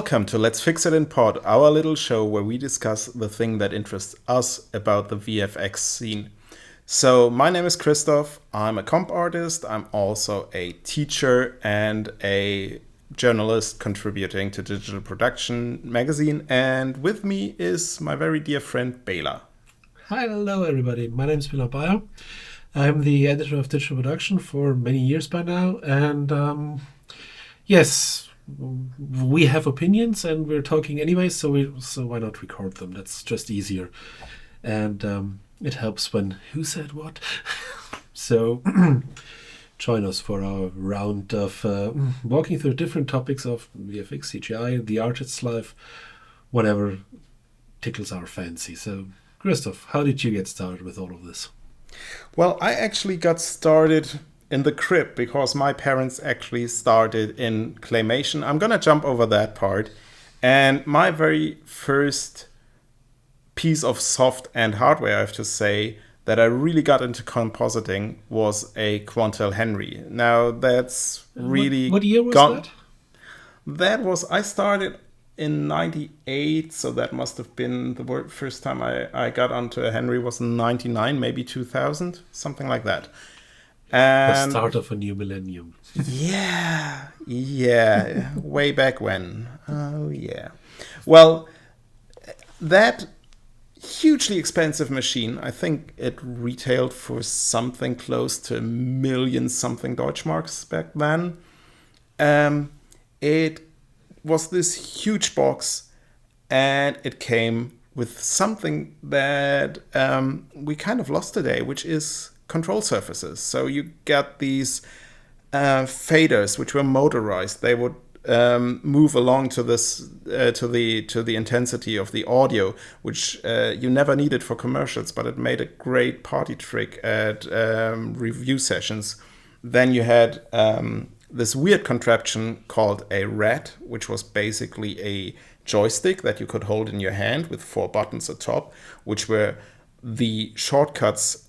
Welcome to Let's Fix It in Pod, our little show where we discuss the thing that interests us about the VFX scene. So, my name is Christoph, I'm a comp artist, I'm also a teacher and a journalist contributing to Digital Production magazine, and with me is my very dear friend Bela. Hello everybody, my name is Bela Beier. I'm the editor of Digital Production for many years by now, and yes, we have opinions and we're talking anyway, so why not record them? That's just easier, and it helps when who said what. So join us for our round of walking through different topics of VFX, CGI, the artist's life, whatever tickles our fancy. So Christoph, how did you get started with all of this? Well, I actually got started in the crib because my parents actually started in claymation. I'm gonna jump over that part. And my very first piece of soft and hardware, I have to say, that I really got into compositing was a Quantel Henry. Now that's really what year was that? That was, I started in 98, so that must have been the first time I got onto a Henry was in 99, maybe 2000, something like that. And the start of a new millennium. Yeah, way back when. Oh, yeah. Well, that hugely expensive machine, I think it retailed for something close to 1 million something Deutschmarks back then. It was this huge box, and it came with something that we kind of lost today, which is control surfaces. So you got these faders which were motorized. They would move along to this to the intensity of the audio, which you never needed for commercials, but it made a great party trick at review sessions. Then you had this weird contraption called a rat, which was basically a joystick that you could hold in your hand with 4 buttons atop, which were the shortcuts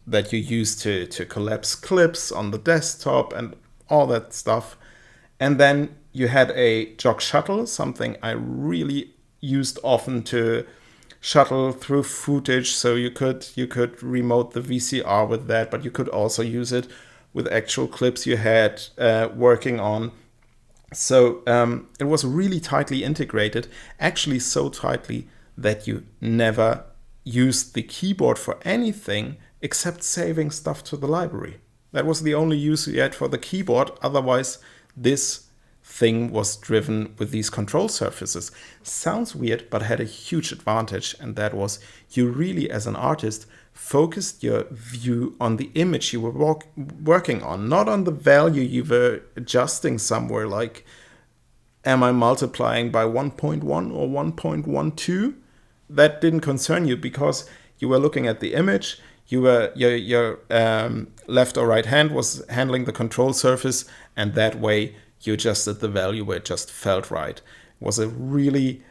that you use to collapse clips on the desktop and all that stuff. And then you had a jog shuttle, something I really used often to shuttle through footage. So you could remote the VCR with that, but you could also use it with actual clips you had working on. So it was really tightly integrated, actually so tightly that you never used the keyboard for anything except saving stuff to the library. That was the only use you had for the keyboard. Otherwise, this thing was driven with these control surfaces. Sounds weird, but had a huge advantage, and that was you really, as an artist, focused your view on the image you were working on, not on the value you were adjusting somewhere, like, am I multiplying by 1.1 or 1.12? That didn't concern you because you were looking at the image. Your left or right hand was handling the control surface, and that way you adjusted the value where it just felt right. It was a really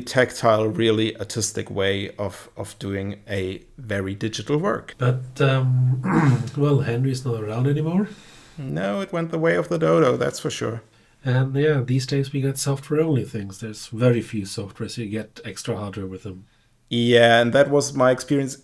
tactile, really artistic way of doing a very digital work. But, well, Henry's not around anymore. No, it went the way of the dodo, that's for sure. And yeah, these days we get software-only things. There's very few softwares you get extra hardware with them. Yeah, and that was my experience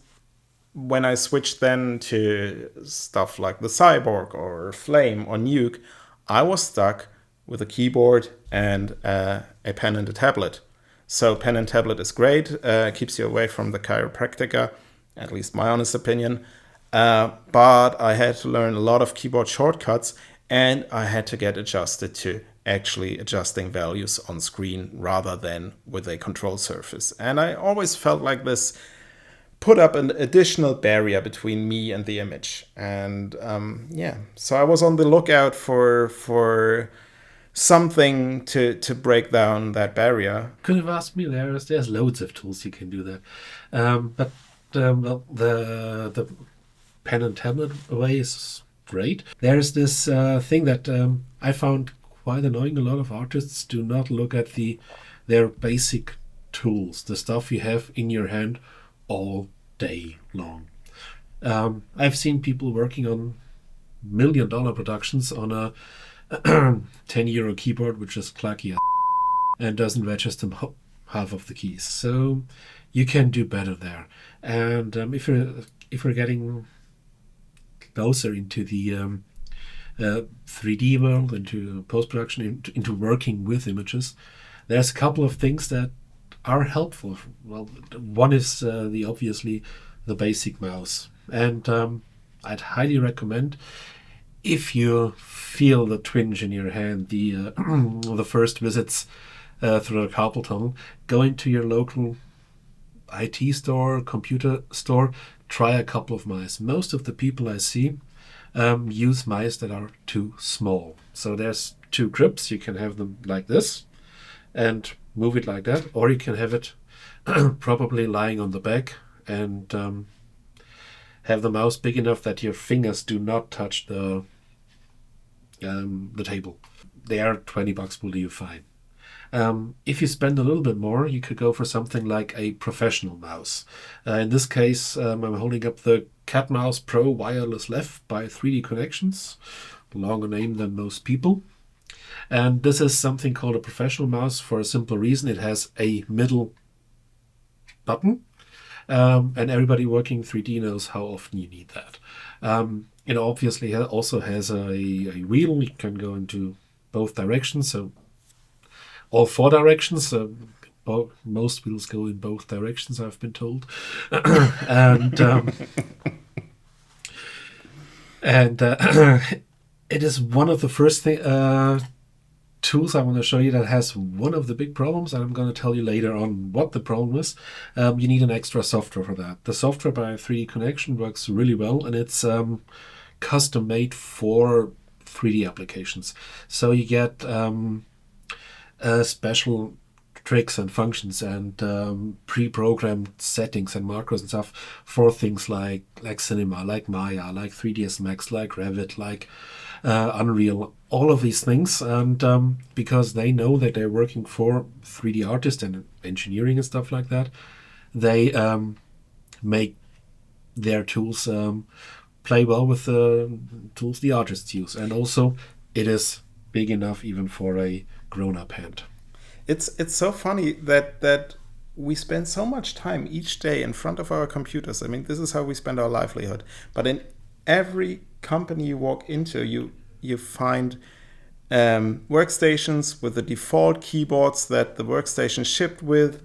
when I switched then to stuff like the Cyborg or Flame or Nuke. I was stuck with a keyboard and a pen and a tablet. So pen and tablet is great, keeps you away from the chiropractica, at least my honest opinion. But I had to learn a lot of keyboard shortcuts, and I had to get adjusted to actually adjusting values on screen rather than with a control surface. And I always felt like this put up an additional barrier between me and the image. And so I was on the lookout for something to break down that barrier. Could have asked me. There's loads of tools you can do that. But the pen and tablet way is great. There's this thing that I found quite annoying. A lot of artists do not look at their basic tools, the stuff you have in your hand all day long. I've seen people working on $1 million productions on a €10 keyboard, which is clunky and doesn't register half of the keys. So you can do better there. And if you're getting closer into the 3D world, into post-production, into working with images, there's a couple of things that are helpful. Well, one is obviously the basic mouse, and I'd highly recommend, if you feel the twinge in your hand, the the first visits through the carpal tunnel, go into your local IT store, computer store, try a couple of mice. Most of the people I see use mice that are too small. So there's two grips. You can have them like this and move it like that, or you can have it probably lying on the back and have the mouse big enough that your fingers do not touch the table. They are $20 will do you fine. If you spend a little bit more, you could go for something like a professional mouse. In this case, I'm holding up the Cat Mouse Pro Wireless Left by 3D Connections, longer name than most people. And this is something called a professional mouse for a simple reason. It has a middle button, and everybody working 3D knows how often you need that. It obviously also has a wheel. You can go into both directions, so all four directions. Most wheels go in both directions, I've been told. And it is one of the first tools I want to show you that has one of the big problems, and I'm going to tell you later on what the problem is. You need an extra software for that. The software by 3D Connection works really well, and it's custom made for 3D applications. So you get special tricks and functions and pre-programmed settings and macros and stuff for things like Cinema, like Maya, like 3ds Max, like Revit, like Unreal, all of these things. And because they know that they're working for 3D artists and engineering and stuff like that, they make their tools play well with the tools the artists use. And also it is big enough even for a grown-up hand. It's so funny that we spend so much time each day in front of our computers. I mean, this is how we spend our livelihood. But in every company you walk into, you find workstations with the default keyboards that the workstation shipped with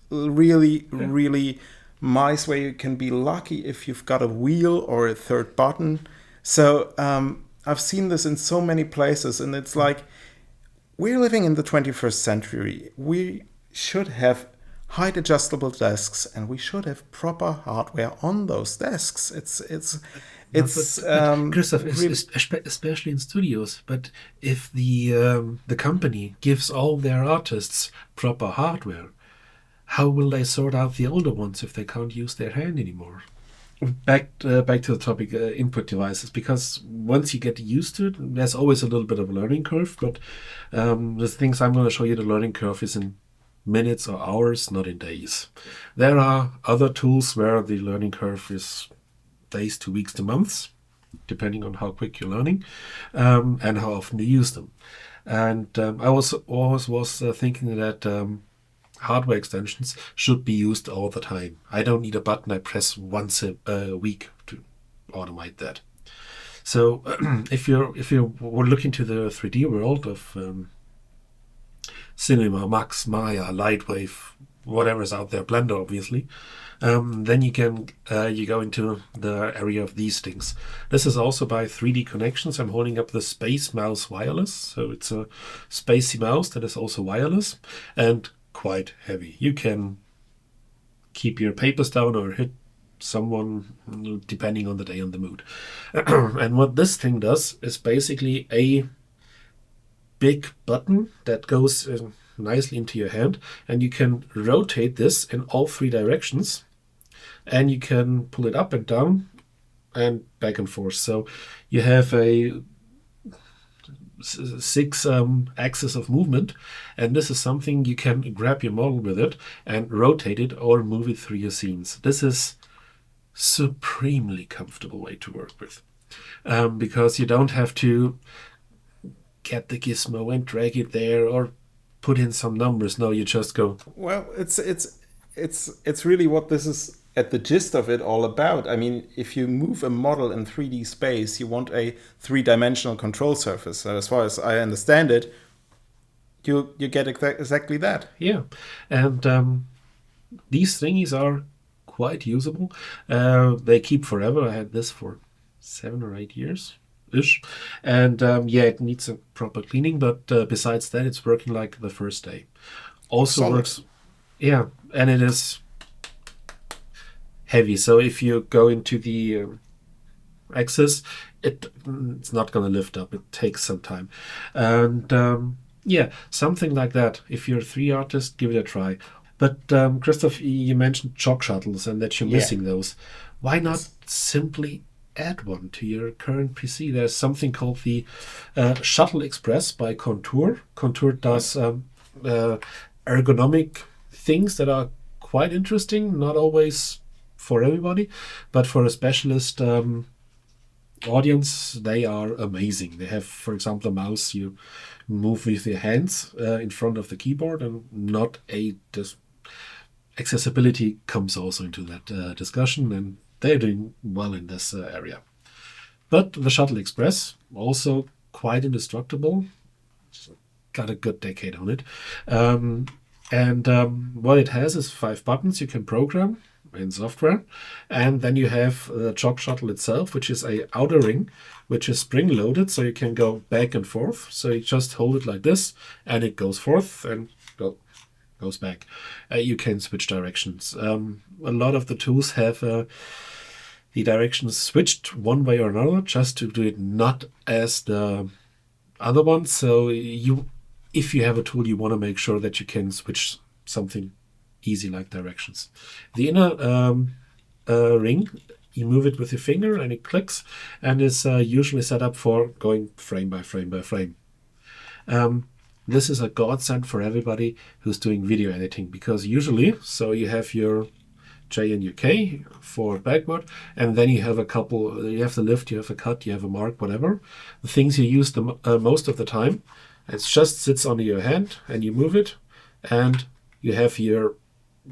really mice where you can be lucky if you've got a wheel or a third button. So I've seen this in so many places, and it's like, we're living in the 21st century. We should have height adjustable desks, and we should have proper hardware on those desks. It's Christoph, especially in studios. But if the company gives all their artists proper hardware, how will they sort out the older ones if they can't use their hand anymore? Back to the topic, input devices, because once you get used to it, there's always a little bit of a learning curve, but the things I'm going to show you, the learning curve is in minutes or hours, not in days. There are other tools where the learning curve is days to weeks to months, depending on how quick you're learning and how often you use them. And I was thinking that hardware extensions should be used all the time. I don't need a button I press once a week to automate that. So if you were looking to the 3D world of Cinema, Max, Maya, Lightwave, whatever's out there, Blender obviously, then you go into the area of these things. This is also by 3D Connections. I'm holding up the Space Mouse Wireless. So it's a spacey mouse that is also wireless and quite heavy. You can keep your papers down or hit someone depending on the day and the mood. And what this thing does is basically a big button that goes nicely into your hand, and you can rotate this in all three directions, and you can pull it up and down and back and forth. So you have a 6 axis of movement, and this is something you can grab your model with it and rotate it or move it through your scenes. This is supremely comfortable way to work with, because you don't have to get the gizmo and drag it there or put in some numbers. No, you just go. Well, it's really what this is at the gist of it all about. I mean, if you move a model in 3D space, you want a three-dimensional control surface. So as far as I understand it, you get exactly that. Yeah, and these thingies are quite usable. They keep forever. I had this for 7 or 8 years ish, and yeah, it needs a proper cleaning. But besides that, it's working like the first day. Also Solid. works. Yeah, and it is heavy. So if you go into the axis, it's not going to lift up. It takes some time, and yeah, something like that. If you're a 3D artist, give it a try. But Christoph, you mentioned chalk shuttles and that you're missing those. Why not simply add one to your current PC? There's something called the Shuttle Express by Contour. Contour does ergonomic things that are quite interesting, not always for everybody, but for a specialist audience, they are amazing. They have, for example, a mouse you move with your hands in front of the keyboard, and not a accessibility comes also into that discussion, and they're doing well in this area. But the Shuttle Express, also quite indestructible, got a good decade on it. What it has is 5 buttons you can program in software, and then you have the chalk shuttle itself, which is a outer ring, which is spring loaded, so you can go back and forth. So you just hold it like this, and it goes forth and goes back. You can switch directions. A lot of the tools have the directions switched one way or another, just to do it not as the other one. So if you have a tool, you want to make sure that you can switch something easy like directions. The inner ring, you move it with your finger and it clicks, and is usually set up for going frame by frame by frame. This is a godsend for everybody who's doing video editing, because usually, so you have your J and your K for backward, and then you have a couple, you have the lift, you have a cut, you have a mark, whatever. The things you use the most of the time, it just sits under your hand and you move it, and you have your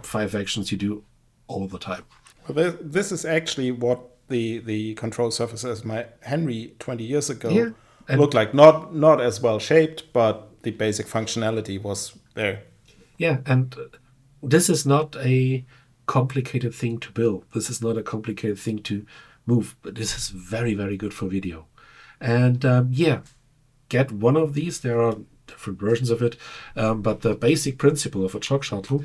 5 actions you do all the time. Well, this is actually what the control surface as my Henry 20 years ago looked like. Not as well shaped, but the basic functionality was there. Yeah, and this is not a complicated thing to build. This is not a complicated thing to move, but this is very, very good for video. And yeah, get one of these. There are different versions of it, but the basic principle of a chalk shuttle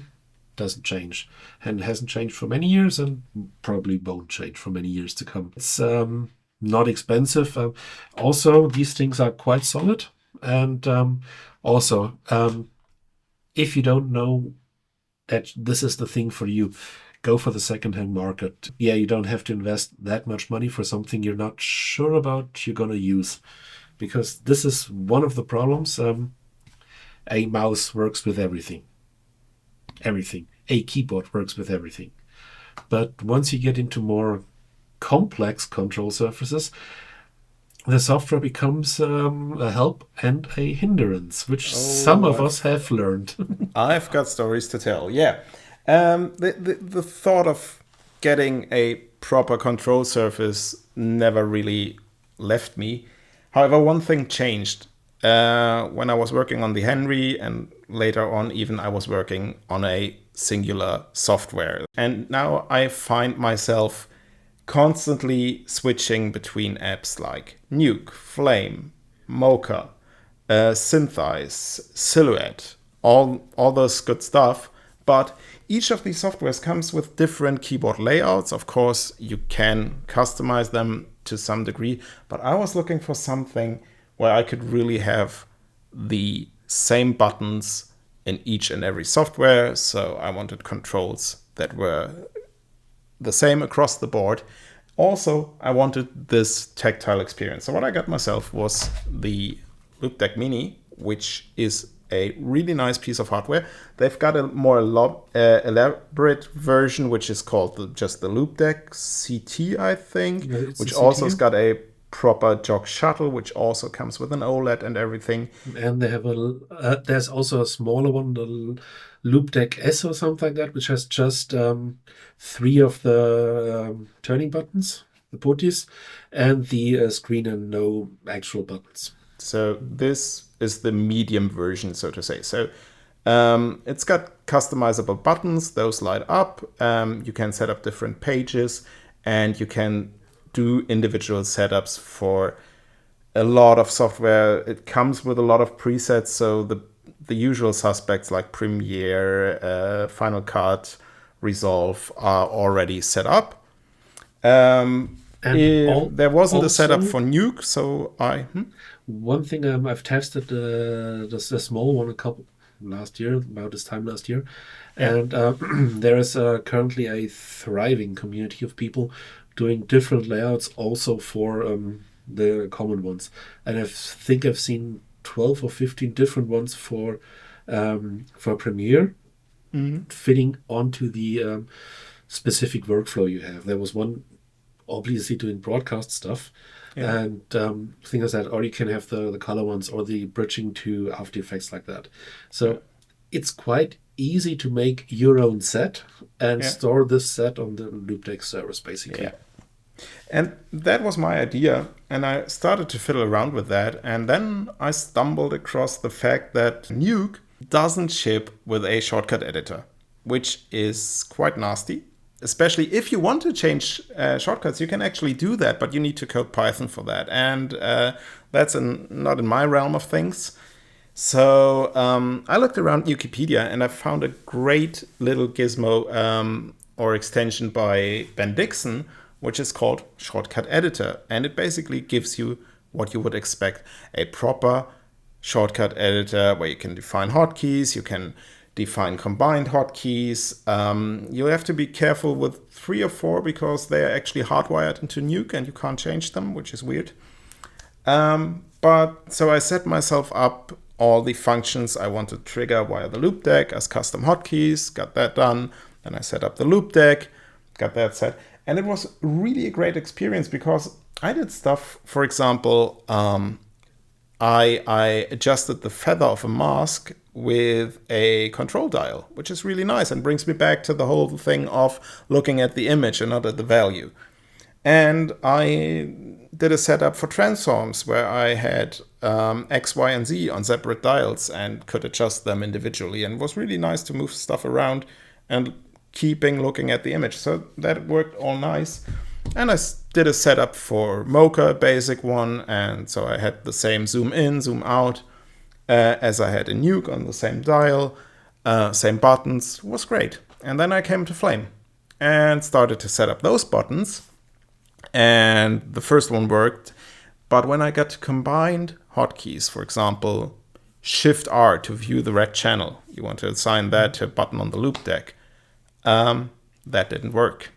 doesn't change, and hasn't changed for many years, and probably won't change for many years to come. It's not expensive. Also, these things are quite solid, and also, if you don't know that this is the thing for you, go for the second-hand market. Yeah, you don't have to invest that much money for something you're not sure about you're going to use, because this is one of the problems. A mouse works with everything. A keyboard works with everything. But once you get into more complex control surfaces, the software becomes a help and a hindrance, which some of us have learned. I've got stories to tell, yeah. The thought of getting a proper control surface never really left me. However, one thing changed. When I was working on the Henry, and later on even I was working on a singular software. And now I find myself constantly switching between apps like Nuke, Flame, Mocha, Synthize, Silhouette, all those good stuff. But each of these softwares comes with different keyboard layouts. Of course, you can customize them to some degree, but I was looking for something where I could really have the same buttons in each and every software. So I wanted controls that were the same across the board. Also, I wanted this tactile experience. So what I got myself was the Loupedeck Mini, which is a really nice piece of hardware. They've got a more elaborate version, which is called just the Loupedeck CT, I think, which also has got a proper jog Shuttle, which also comes with an OLED and everything. And they have there's also a smaller one, the Loupedeck S or something like that, which has just 3 of the turning buttons, the putties, and the screen and no actual buttons. So this is the medium version, so to say. So it's got customizable buttons. Those light up. You can set up different pages, and you can do individual setups for a lot of software. It comes with a lot of presets, so the usual suspects like Premiere, Final Cut, Resolve are already set up. There wasn't a setup for Nuke, so One thing I've tested the small one about this time last year, and there is currently a thriving community of people doing different layouts also for the common ones, and I think I've seen 12 or 15 different ones for Premiere, fitting onto the specific workflow you have. There was one obviously doing broadcast stuff, and things like that, or you can have the color ones or the bridging to After Effects like that. So it's quite easy to make your own set and store this set on the Loupedeck servers, basically. Yeah. And that was my idea, and I started to fiddle around with that, and then I stumbled across the fact that Nuke doesn't ship with a shortcut editor, which is quite nasty. Especially if you want to change shortcuts, you can actually do that, but you need to code Python for that, and that's not in my realm of things. So I looked around Wikipedia, and I found a great little gizmo or extension by Ben Dixon, which is called Shortcut Editor. And it basically gives you what you would expect, a proper shortcut editor where you can define hotkeys, you can define combined hotkeys. You have to be careful with 3 or 4 because they are actually hardwired into Nuke and you can't change them, which is weird. But so I set myself up all the functions I want to trigger via the Loupedeck as custom hotkeys, got that done. Then I set up the Loupedeck, got that set. And it was really a great experience because I did stuff, for example, I adjusted the feather of a mask with a control dial, which is really nice and brings me back to the whole thing of looking at the image and not at the value. And I did a setup for transforms where I had X, Y, and Z on separate dials and could adjust them individually. And it was really nice to move stuff around and keeping looking at the image. So that worked all nice. And I did a setup for Mocha, basic one. And so I had the same zoom in, zoom out as I had in Nuke on the same dial, same buttons. It was great. And then I came to Flame and started to set up those buttons. And the first one worked. But when I got to combined hotkeys, for example, Shift R to view the red channel, you want to assign that to a button on the Loupedeck. That didn't work.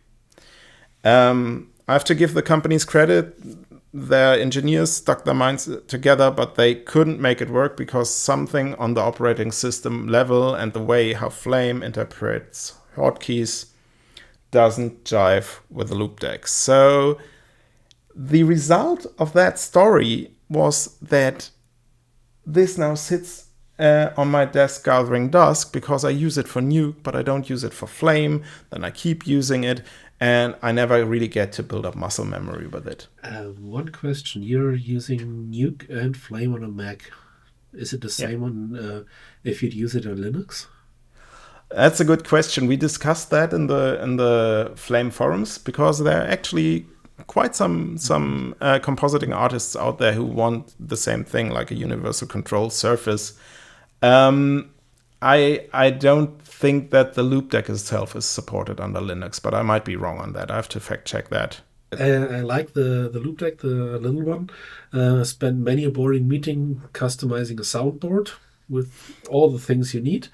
I have to give the companies credit. Their engineers stuck their minds together, but they couldn't make it work because something on the operating system level and the way how Flame interprets hotkeys doesn't jive with the Loupedeck. So the result of that story was that this now sits on my desk gathering dust because I use it for Nuke, but I don't use it for Flame. Then I keep using it, and I never really get to build up muscle memory with it. One question. You're using Nuke and Flame on a Mac. Is it the same on if you'd use it on Linux? That's a good question. We discussed that in the Flame forums because there are actually quite some compositing artists out there who want the same thing, like a universal control surface. I don't think that the Loupedeck itself is supported under Linux, but I might be wrong on that. I have to fact check that. I like the Loupedeck, the little one. Spent many a boring meeting customizing a soundboard with all the things you need,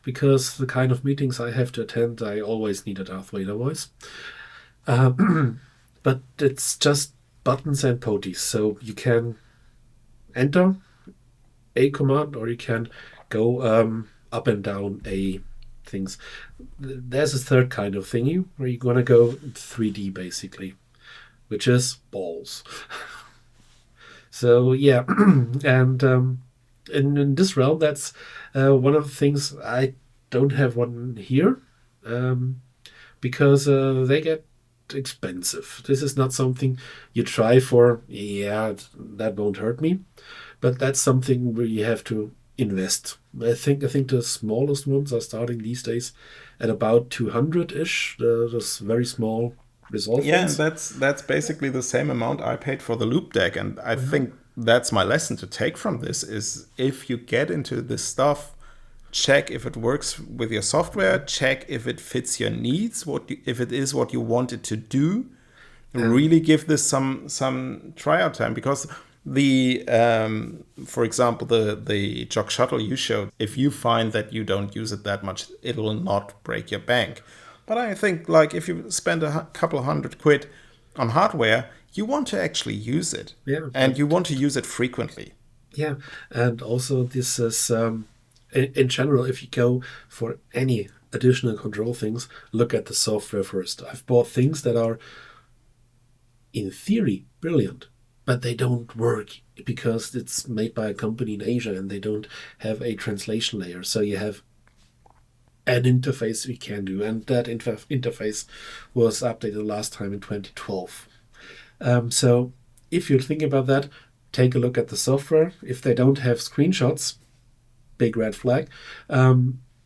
because the kind of meetings I have to attend, I always need a Darth Vader voice. But it's just buttons and putties, so you can enter a command or you can go up and down a things. There's a third kind of thingy where you're gonna go 3D basically, which is balls. So yeah, and in this realm, that's one of the things I don't have one here, um, because they get expensive. This is not something you try for. Yeah, that won't hurt me, but that's something where you have to invest. I think the smallest ones are starting these days at about 200 ish. Those very small resolve Yeah, and ones. that's basically the same amount I paid for the Loupedeck, and I think that's my lesson to take from this is if you get into this stuff, check if it works with your software, check if it fits your needs, if it is what you want it to do. And Really give this some tryout time because for example the jog shuttle you showed, if you find that you don't use it that much, it will not break your bank. But I think like if you spend a couple £100 on hardware, you want to actually use it, yeah, and you want to use it frequently. yeah, and also this is in general, if you go for any additional control things, look at the software first. I've bought things that are in theory brilliant, but they don't work because it's made by a company in Asia and they don't have a translation layer. So you have an interface we can do, and that interface was updated last time in 2012. So if you think about that, take a look at the software. If they don't have screenshots, big red flag.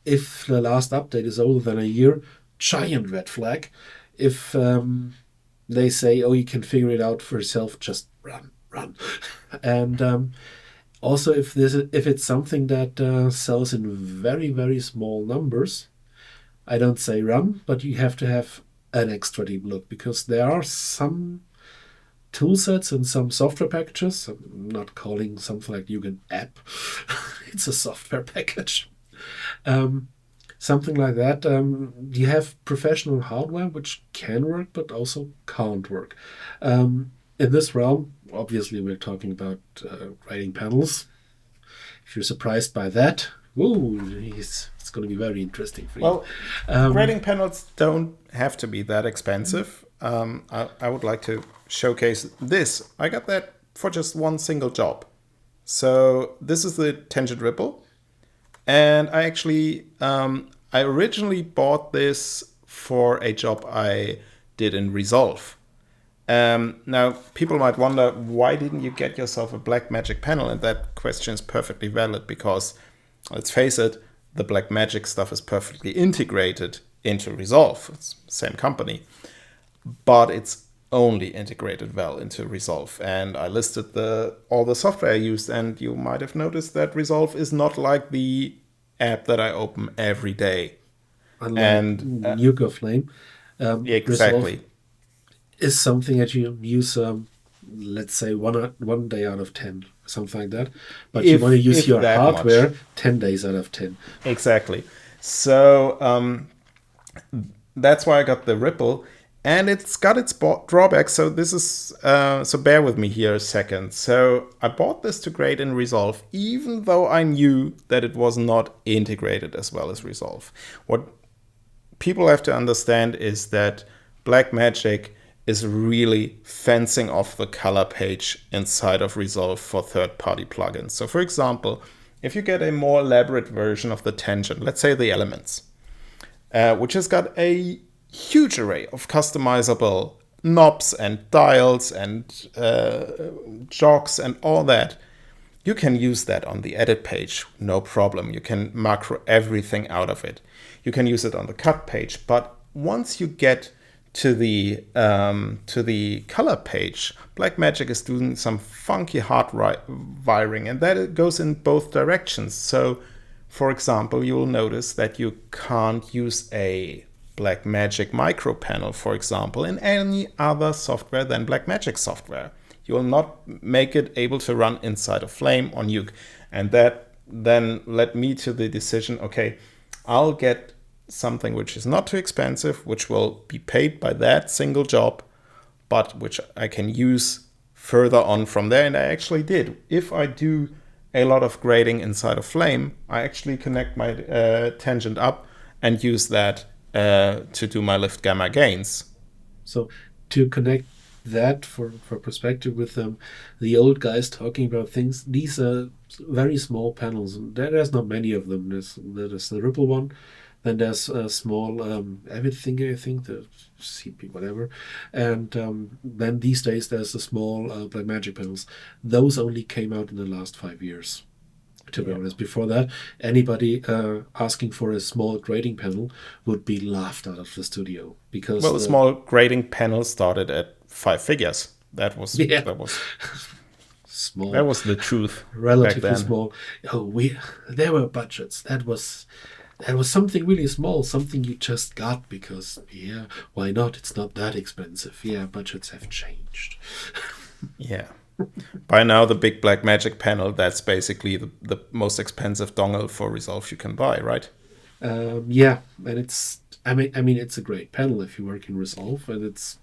If the last update is older than a year, giant red flag. If they say, oh, you can figure it out for yourself, just run. And also, if it's something that sells in very, very small numbers, I don't say run, but you have to have an extra deep look because there are some tool sets and some software packages. I'm not calling something like Yugen app. It's a software package. Um, Something like that. You have professional hardware which can work but also can't work. In this realm, obviously, we're talking about grading panels. If you're surprised by that, whoa, it's going to be very interesting for you. Well, Um, grading panels don't have to be that expensive. I would like to showcase this. I got that for just one single job. So this is the tangent ripple. And I originally bought this for a job I did in Resolve. Now, people might wonder, why didn't you get yourself a Blackmagic panel? And that question is perfectly valid because, let's face it, the Blackmagic stuff is perfectly integrated into Resolve. It's the same company, but it's only integrated well into Resolve. And I listed all the software I used, and you might have noticed that Resolve is not like the app that I open every day. Unlike And Nuke or Flame, Resolve exactly. is something that you use, let's say, one day out of 10, something like that. But you want to use If your that much. hardware 10 days out of 10. Exactly. So that's why I got the Ripple, and it's got its drawbacks. So this is so bear with me here a second. So I bought this to grade in Resolve, even though I knew that it was not integrated as well as Resolve. What people have to understand is that Blackmagic is really fencing off the color page inside of Resolve for third-party plugins. So for example, if you get a more elaborate version of the tangent, let's say the elements, which has got a huge array of customizable knobs and dials and jogs and all that, you can use that on the edit page, no problem. You can macro everything out of it. You can use it on the cut page, but once you get to the color page, Blackmagic is doing some funky hard wiring, and that goes in both directions. So, for example, you will notice that you can't use a Blackmagic micro panel, for example, in any other software than Blackmagic software. You will not make it able to run inside of Flame or Nuke, and that then led me to the decision: okay, I'll get something which is not too expensive, which will be paid by that single job, but which I can use further on from there. And I actually did. If I do a lot of grading inside of Flame, I actually connect my tangent up and use that to do my lift gamma gains. So to connect that for perspective with the old guys talking about things, these are very small panels. And there's not many of them. There's the Ripple one. Then there's a small Avid Thinker, I think, the CP, whatever. And then these days there's the small Blackmagic panels. Those only came out in the last 5 years, to be honest. Before that, anybody asking for a small grading panel would be laughed out of the studio. Because Well, a small grading panel started at 5 figures. That was small. That was the truth. Relatively small. There were budgets. That was something really small, something you just got because, why not? It's not that expensive. Yeah, budgets have changed. Yeah. By now, the big Blackmagic panel, that's basically the most expensive dongle for Resolve you can buy, right? Yeah, and it's a great panel if you work in Resolve, and it's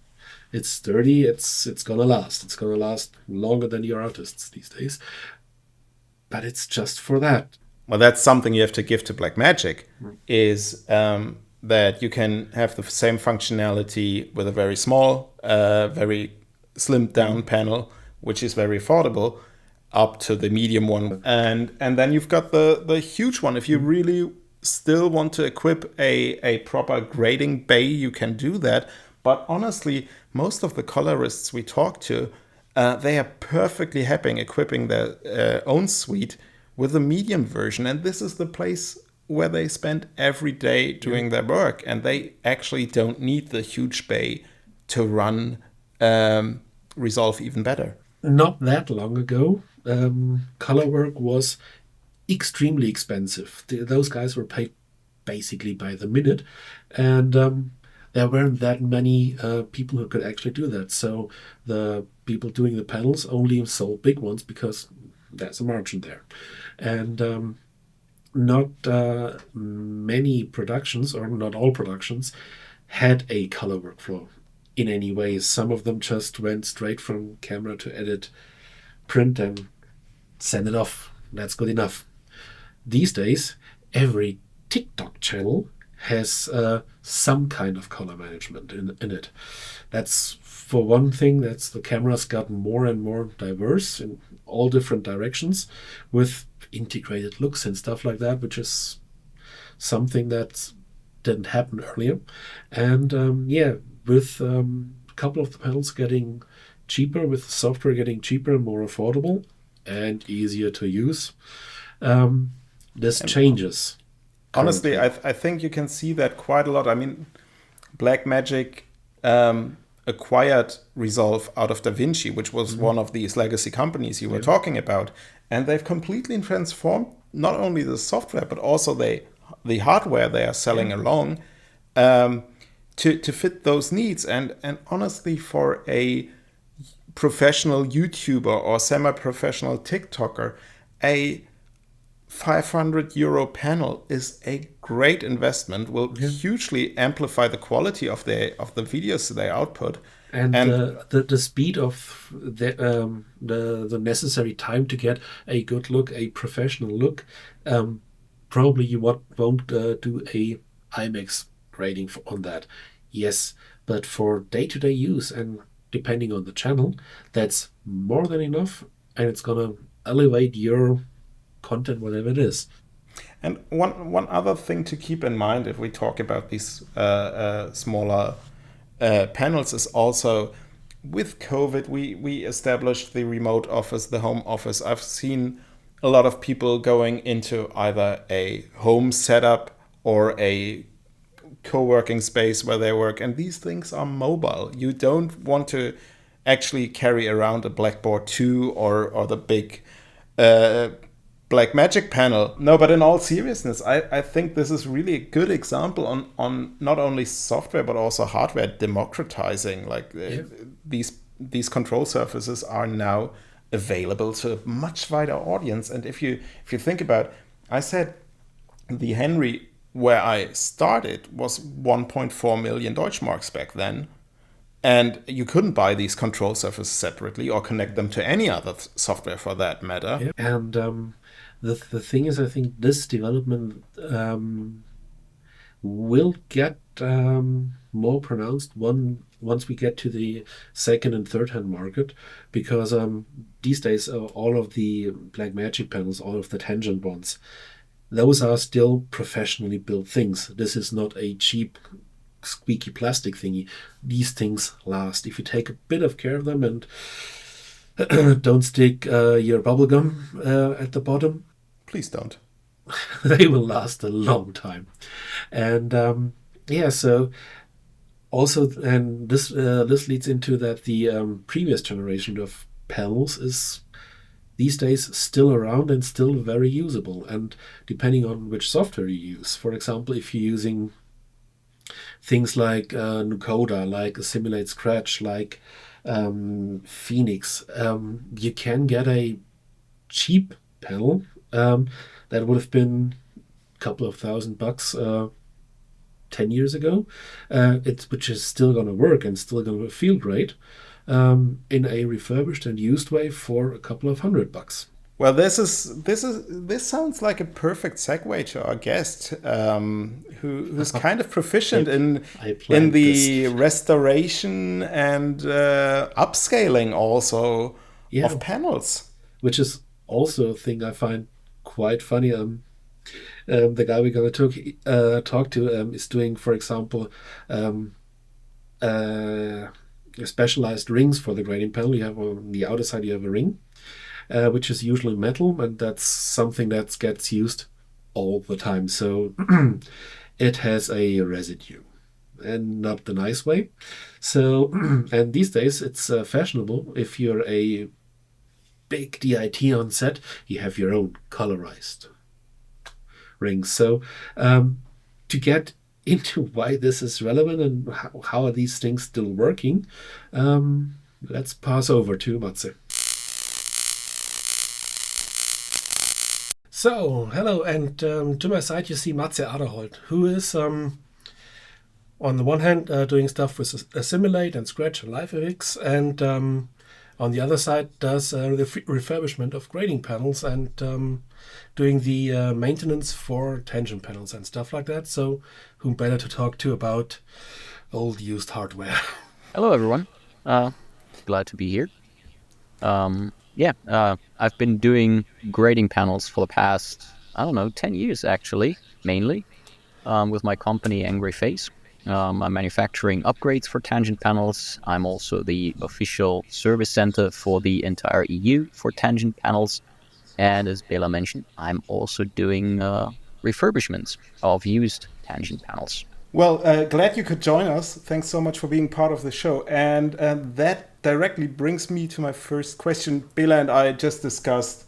sturdy. It's gonna last. It's gonna last longer than your artists these days. But it's just for that. Well, that's something you have to give to Blackmagic, is that you can have the same functionality with a very small, very slimmed down panel, which is very affordable, up to the medium one. And then you've got the huge one. If you really still want to equip a proper grading bay, you can do that. But honestly, most of the colorists we talk to, they are perfectly happy equipping their own suite with a medium version. And this is the place where they spend every day doing their work. And they actually don't need the huge bay to run Resolve even better. Not that long ago, color work was extremely expensive. Those guys were paid basically by the minute. And there weren't that many people who could actually do that. So the people doing the panels only sold big ones because there's a margin there. And not many productions, or not all productions, had a color workflow in any way. Some of them just went straight from camera to edit, print, and send it off. That's good enough. These days, every TikTok channel has some kind of color management in it. That's, for one thing, that's the cameras got more and more diverse in all different directions with integrated looks and stuff like that, which is something that didn't happen earlier. And with a couple of the panels getting cheaper, with the software getting cheaper and more affordable and easier to use, this changes. Honestly, I think you can see that quite a lot. I mean, Blackmagic acquired Resolve out of DaVinci, which was one of these legacy companies you were talking about. And they've completely transformed not only the software, but also the hardware they are selling along to fit those needs. And honestly, for a professional YouTuber or semi-professional TikToker, a €500 panel is a great investment, will hugely amplify the quality of the videos they output. And the speed of the necessary time to get a good look, a professional look. Probably you won't do a IMAX grading on that. Yes, but for day-to-day use and depending on the channel, that's more than enough, and it's gonna elevate your content, whatever it is. And one other thing to keep in mind if we talk about these smaller panels is also, with COVID, we established the remote office, the home office. I've seen a lot of people going into either a home setup or a co-working space where they work, and these things are mobile. You don't want to actually carry around a Blackboard 2 or the big Blackmagic panel. No, but in all seriousness, I think this is really a good example on not only software but also hardware democratizing. Like these control surfaces are now available to a much wider audience. And if you think about, I said the Henry where I started was 1.4 million Deutschmarks back then. And you couldn't buy these control surfaces separately or connect them to any other software for that matter. Yeah. And the thing is, I think this development will get more pronounced once we get to the second and third hand market, because these days all of the Blackmagic panels, all of the tangent ones, those are still professionally built things. This is not a cheap squeaky plastic thingy. These things last. If you take a bit of care of them and don't stick your bubble gum at the bottom, Please don't. they will last a long time. And so also, and this leads into that the previous generation of panels is these days still around and still very usable. And depending on which software you use, for example, if you're using things like Nucoda, like Simulate Scratch, like Phoenix, you can get a cheap panel that would have been a couple of $1,000 10 years ago, which is still going to work and still going to feel great in a refurbished and used way for a couple of $100. Well, this sounds like a perfect segue to our guest, who's kind of proficient in the restoration and upscaling also of panels, which is also a thing I find quite funny. The guy we're going to talk to is doing, for example, specialized rings for the grading panel. You have on the outer side you have a ring, which is usually metal, and that's something that gets used all the time. So it has a residue, and not the nice way. So, and these days it's fashionable. If you're a big DIT on set, you have your own colorized rings. So to get into why this is relevant and how are these things still working, let's pass over to Mazze. So, hello, and to my side you see Mazze Aderhold, who is on the one hand doing stuff with Simulate and Scratch and LiveFX, and on the other side does the refurbishment of grading panels and doing the maintenance for tangent panels and stuff like that. So whom better to talk to about old used hardware? Hello, everyone. Glad to be here. I've been doing grading panels for the past, 10 years actually, mainly, with my company Angry Face. I'm manufacturing upgrades for tangent panels. I'm also the official service center for the entire EU for tangent panels. And as Bela mentioned, I'm also doing refurbishments of used tangent panels. Well, glad you could join us. Thanks so much for being part of the show. And that directly brings me to my first question. Bela and I just discussed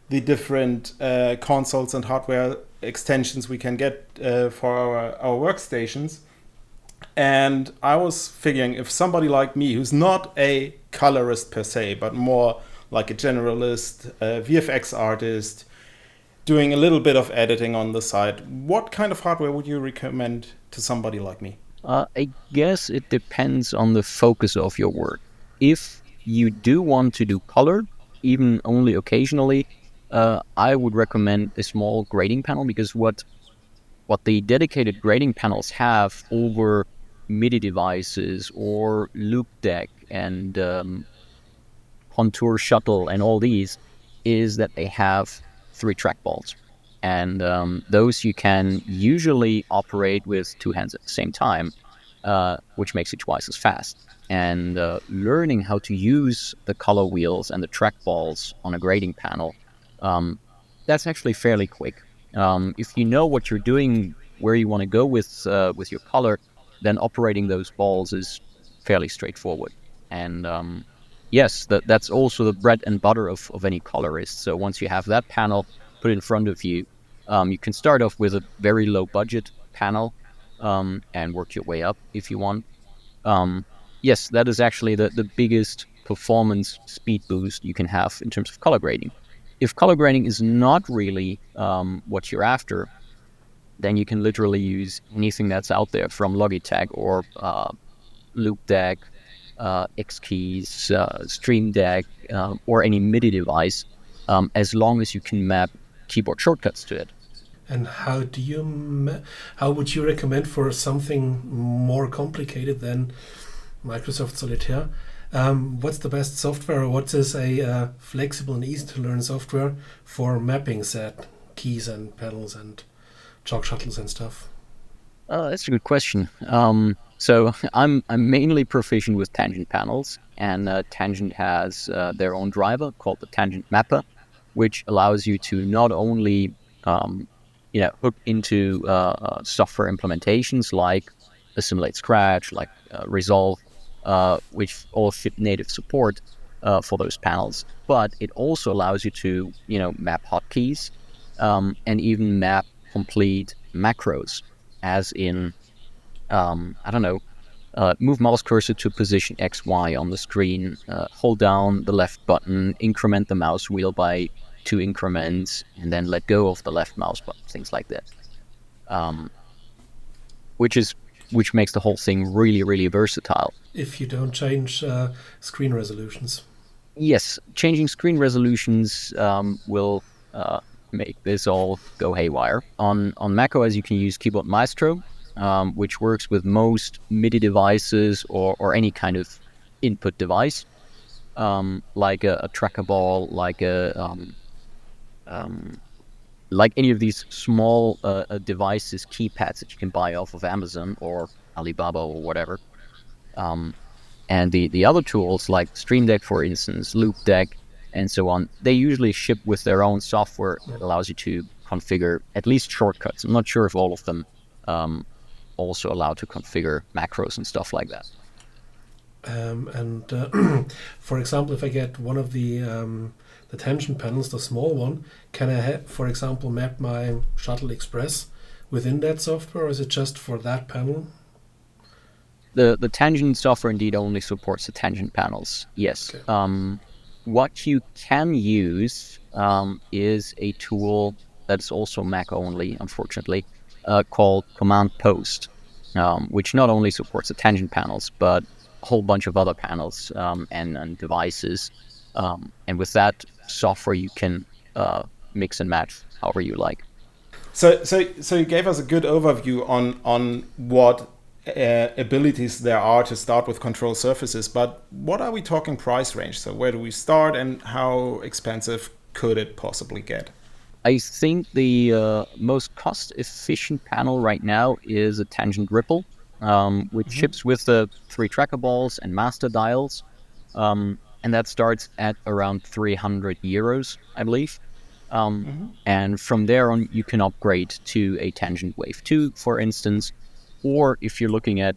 the different consoles and hardware extensions we can get for our workstations. And I was figuring if somebody like me, who's not a colorist per se, but more like a generalist, VFX artist, doing a little bit of editing on the side, what kind of hardware would you recommend to somebody like me? I guess it depends on the focus of your work. If you do want to do color, even only occasionally, I would recommend a small grading panel, because what the dedicated grading panels have over MIDI devices or Loupedeck and Contour Shuttle and all these is that they have 3 trackballs. And those you can usually operate with 2 hands at the same time, which makes it twice as fast. And learning how to use the color wheels and the trackballs on a grading panel, that's actually fairly quick. If you know what you're doing, where you want to go with your color, then operating those balls is fairly straightforward. And yes, that's also the bread and butter of any colorist. So once you have that panel put in front of you, you can start off with a very low budget panel and work your way up if you want. Yes, that is actually the biggest performance speed boost you can have in terms of color grading. If color grading is not really what you're after, then you can literally use anything that's out there from Logitech or Loupedeck, X-Keys, Stream Deck, or any MIDI device, as long as you can map keyboard shortcuts to it. And how would you recommend for something more complicated than Microsoft Solitaire. What's the best software, or what is a flexible and easy to learn software for mapping set keys and pedals and chalk shuttles and stuff? That's a good question. So I'm mainly proficient with tangent panels, and Tangent has their own driver called the Tangent Mapper, which allows you to not only hook into software implementations like Assimilate Scratch, like Resolve, which all ship native support for those panels, but it also allows you to map hotkeys and even map complete macros, as in I don't know, move mouse cursor to position X, Y on the screen, hold down the left button, increment the mouse wheel by 2 increments, and then let go of the left mouse button, things like that. Which makes the whole thing really, really versatile. If you don't change screen resolutions. Yes, changing screen resolutions will make this all go haywire. On macOS, you can use Keyboard Maestro, which works with most MIDI devices or any kind of input device, like a trackball, like any of these small devices, keypads that you can buy off of Amazon or Alibaba or whatever. And the other tools like Stream Deck, for instance, Loupedeck, and so on, they usually ship with their own software that allows you to configure at least shortcuts. I'm not sure if all of them also allow to configure macros and stuff like that. For example, if I get one of the tension panels, the small one, can I, for example, map my Shuttle Express within that software, or is it just for that panel? The tangent software indeed only supports the tangent panels, yes. Okay. What you can use is a tool that's also Mac only, unfortunately, called Command Post, which not only supports the tangent panels, but a whole bunch of other panels and devices. And with that software, you can mix and match however you like. So you gave us a good overview on what abilities there are to start with control surfaces, but what are we talking price range? So where do we start, and how expensive could it possibly get? I think the most cost-efficient panel right now is a Tangent Ripple, which ships with the 3 tracker balls and master dials, and that starts at around €300, I believe. And from there on, you can upgrade to a Tangent Wave 2, for instance. Or if you're looking at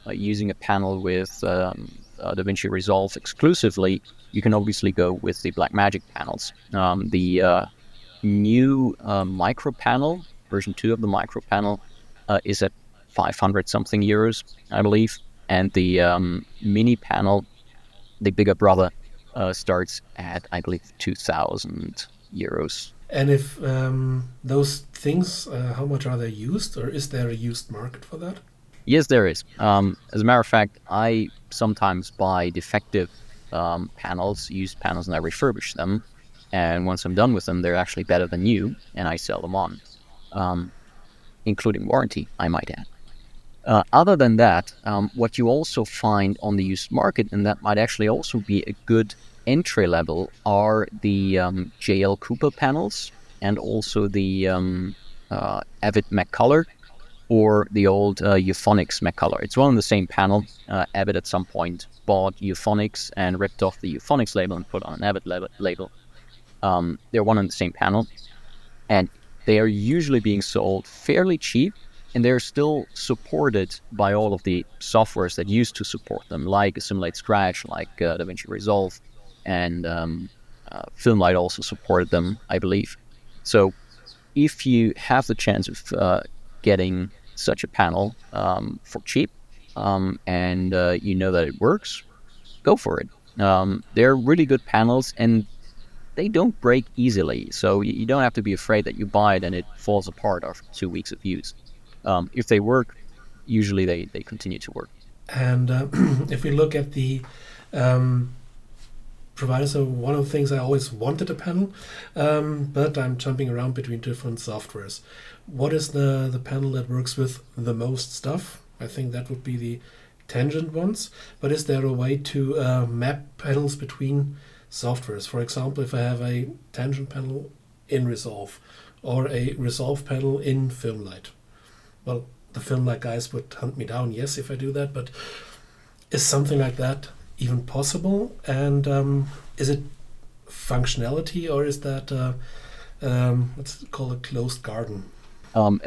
using a panel with DaVinci Resolve exclusively, you can obviously go with the Blackmagic panels. The new micro panel, version 2 of the micro panel, is at 500 something euros, I believe. And the mini panel, the bigger brother, starts at, I believe, 2,000 euros. And if those things, how much are they used, or is there a used market for that? Yes, there is. As a matter of fact, I sometimes buy defective panels, used panels, and I refurbish them. And once I'm done with them, they're actually better than new, and I sell them on, including warranty, I might add. Other than that, what you also find on the used market, and that might actually also be a good entry level, are the JL Cooper panels, and also the Avid McCullough, or the old Euphonics McCullough. It's one and the same panel. Avid at some point bought Euphonics and ripped off the Euphonics label and put on an Avid label. They're one and the same panel, and they are usually being sold fairly cheap, and they're still supported by all of the softwares that used to support them, like Assimilate Scratch, like DaVinci Resolve, and Filmlight also supported them, I believe. So if you have the chance of getting such a panel for cheap, and you know that it works, go for it. They're really good panels, and they don't break easily, so you don't have to be afraid that you buy it and it falls apart after 2 weeks of use. If they work, usually they continue to work. And if we look at the providers, so one of the things I always wanted a panel, but I'm jumping around between different softwares. What is the panel that works with the most stuff? I think that would be the tangent ones, but is there a way to map panels between softwares? For example, if I have a tangent panel in Resolve or a Resolve panel in Filmlight. Well, the Filmlight guys would hunt me down, yes, if I do that, but is something like that even possible? And is it functionality, or is that, let's call it closed garden?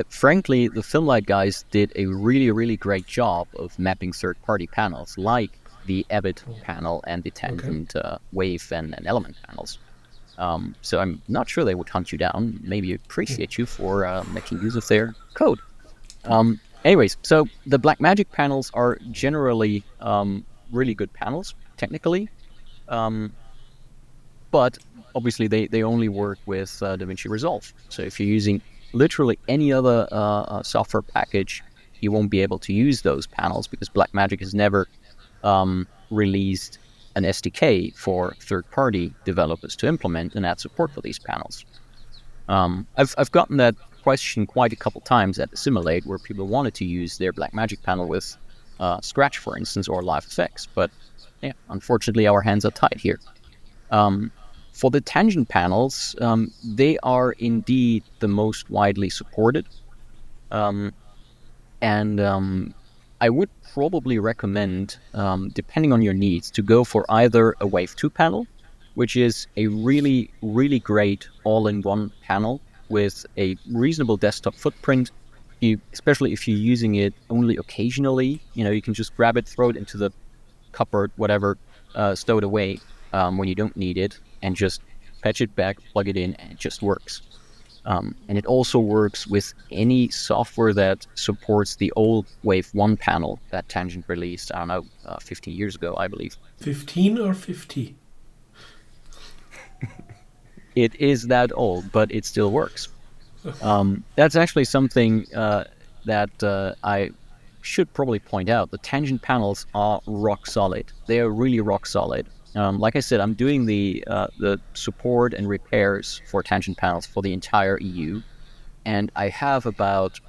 Frankly, the Filmlight guys did a really, really great job of mapping third-party panels, like the Avid panel and the tangent wave and element panels. So I'm not sure they would hunt you down. Maybe appreciate you for making use of their code. Anyways, so the Blackmagic panels are generally really good panels, technically. But obviously they only work with DaVinci Resolve. So if you're using literally any other software package, you won't be able to use those panels because Blackmagic has never released an SDK for third-party developers to implement and add support for these panels. I've gotten that question quite a couple times at Assimilate, where people wanted to use their Blackmagic panel with Scratch, for instance, or Live Effects, but yeah, unfortunately our hands are tied here. For the tangent panels, they are indeed the most widely supported. And I would probably recommend, depending on your needs, to go for either a Wave 2 panel, which is a really, really great all-in-one panel with a reasonable desktop footprint. Especially if you're using it only occasionally, you can just grab it, throw it into the cupboard, whatever, stow it away when you don't need it, and just patch it back, plug it in, and it just works. And it also works with any software that supports the old Wave 1 panel that Tangent released, 15 years ago, I believe. 15 or 50? It is that old, but it still works. That's actually something that I should probably point out. The Tangent panels are rock solid. They are really rock solid. Like I said, I'm doing the support and repairs for tangent panels for the entire EU, and I have about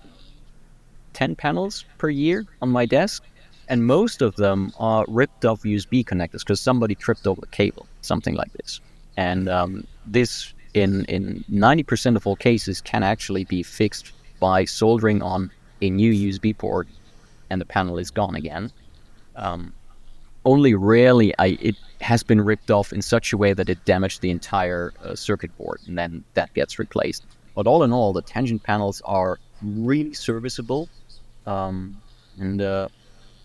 10 panels per year on my desk, and most of them are ripped off USB connectors because somebody tripped over the cable, something like this. And this, in 90% of all cases, can actually be fixed by soldering on a new USB port, and the panel is gone again. Only rarely it has been ripped off in such a way that it damaged the entire circuit board, and then that gets replaced. But all in all, the tangent panels are really serviceable and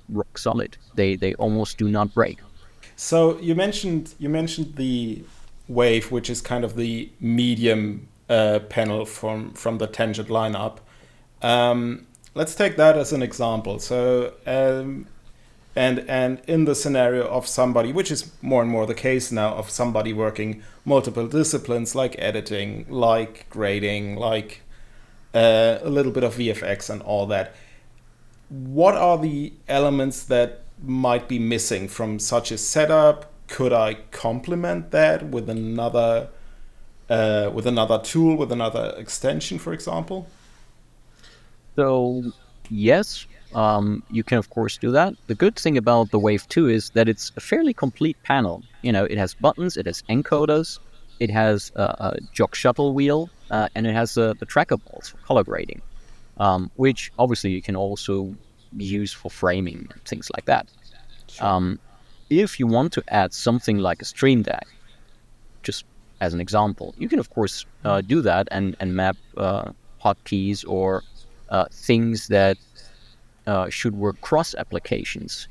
rock solid. They almost do not break. So you mentioned the Wave, which is kind of the medium panel from the tangent lineup. Let's take that as an example. So. And in the scenario of somebody, which is more and more the case now, of somebody working multiple disciplines like editing, like grading, like a little bit of VFX and all that, what are the elements that might be missing from such a setup? Could I complement that with another tool, with another extension, for example? So, yes. You can, of course, do that. The good thing about the Wave 2 is that it's a fairly complete panel. It has buttons, it has encoders, it has a jog shuttle wheel, and it has the tracker balls for color grading, which obviously you can also use for framing and things like that. Sure. If you want to add something like a Stream Deck, just as an example, you can, of course, do that and map hotkeys or things that should work cross applications,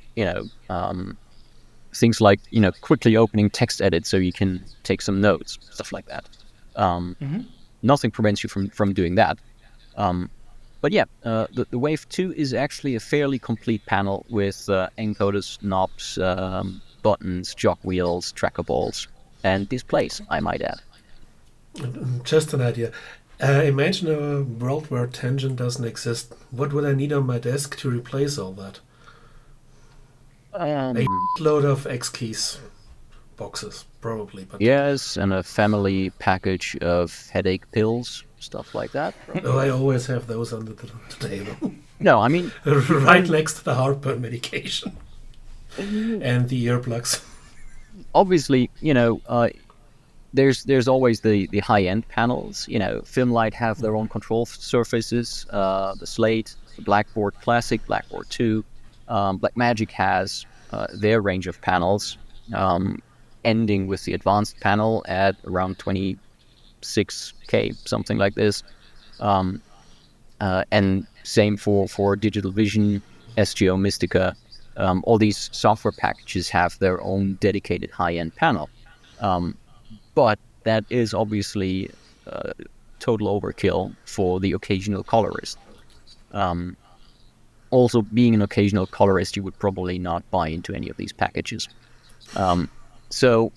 things like, quickly opening text edit so you can take some notes, stuff like that. Nothing prevents you from doing that. But yeah, the Wave 2 is actually a fairly complete panel with encoders, knobs, buttons, jog wheels, tracker balls, and displays, I might add. Just an idea. Imagine a world where tangent doesn't exist. What would I need on my desk to replace all that? A load of X keys boxes, probably. But yes, and a family package of headache pills, stuff like that. Oh, I always have those under the table. No, I mean... right next to the heartburn medication. and the earplugs. Obviously, there's always the high end panels. Filmlight have their own control surfaces. The Slate, the Blackboard Classic, Blackboard 2, Blackmagic has their range of panels, ending with the advanced panel at around 26K, something like this. And same for Digital Vision, SGO, Mystica. All these software packages have their own dedicated high-end panel. But that is obviously total overkill for the occasional colorist. Also, being an occasional colorist, you would probably not buy into any of these packages. So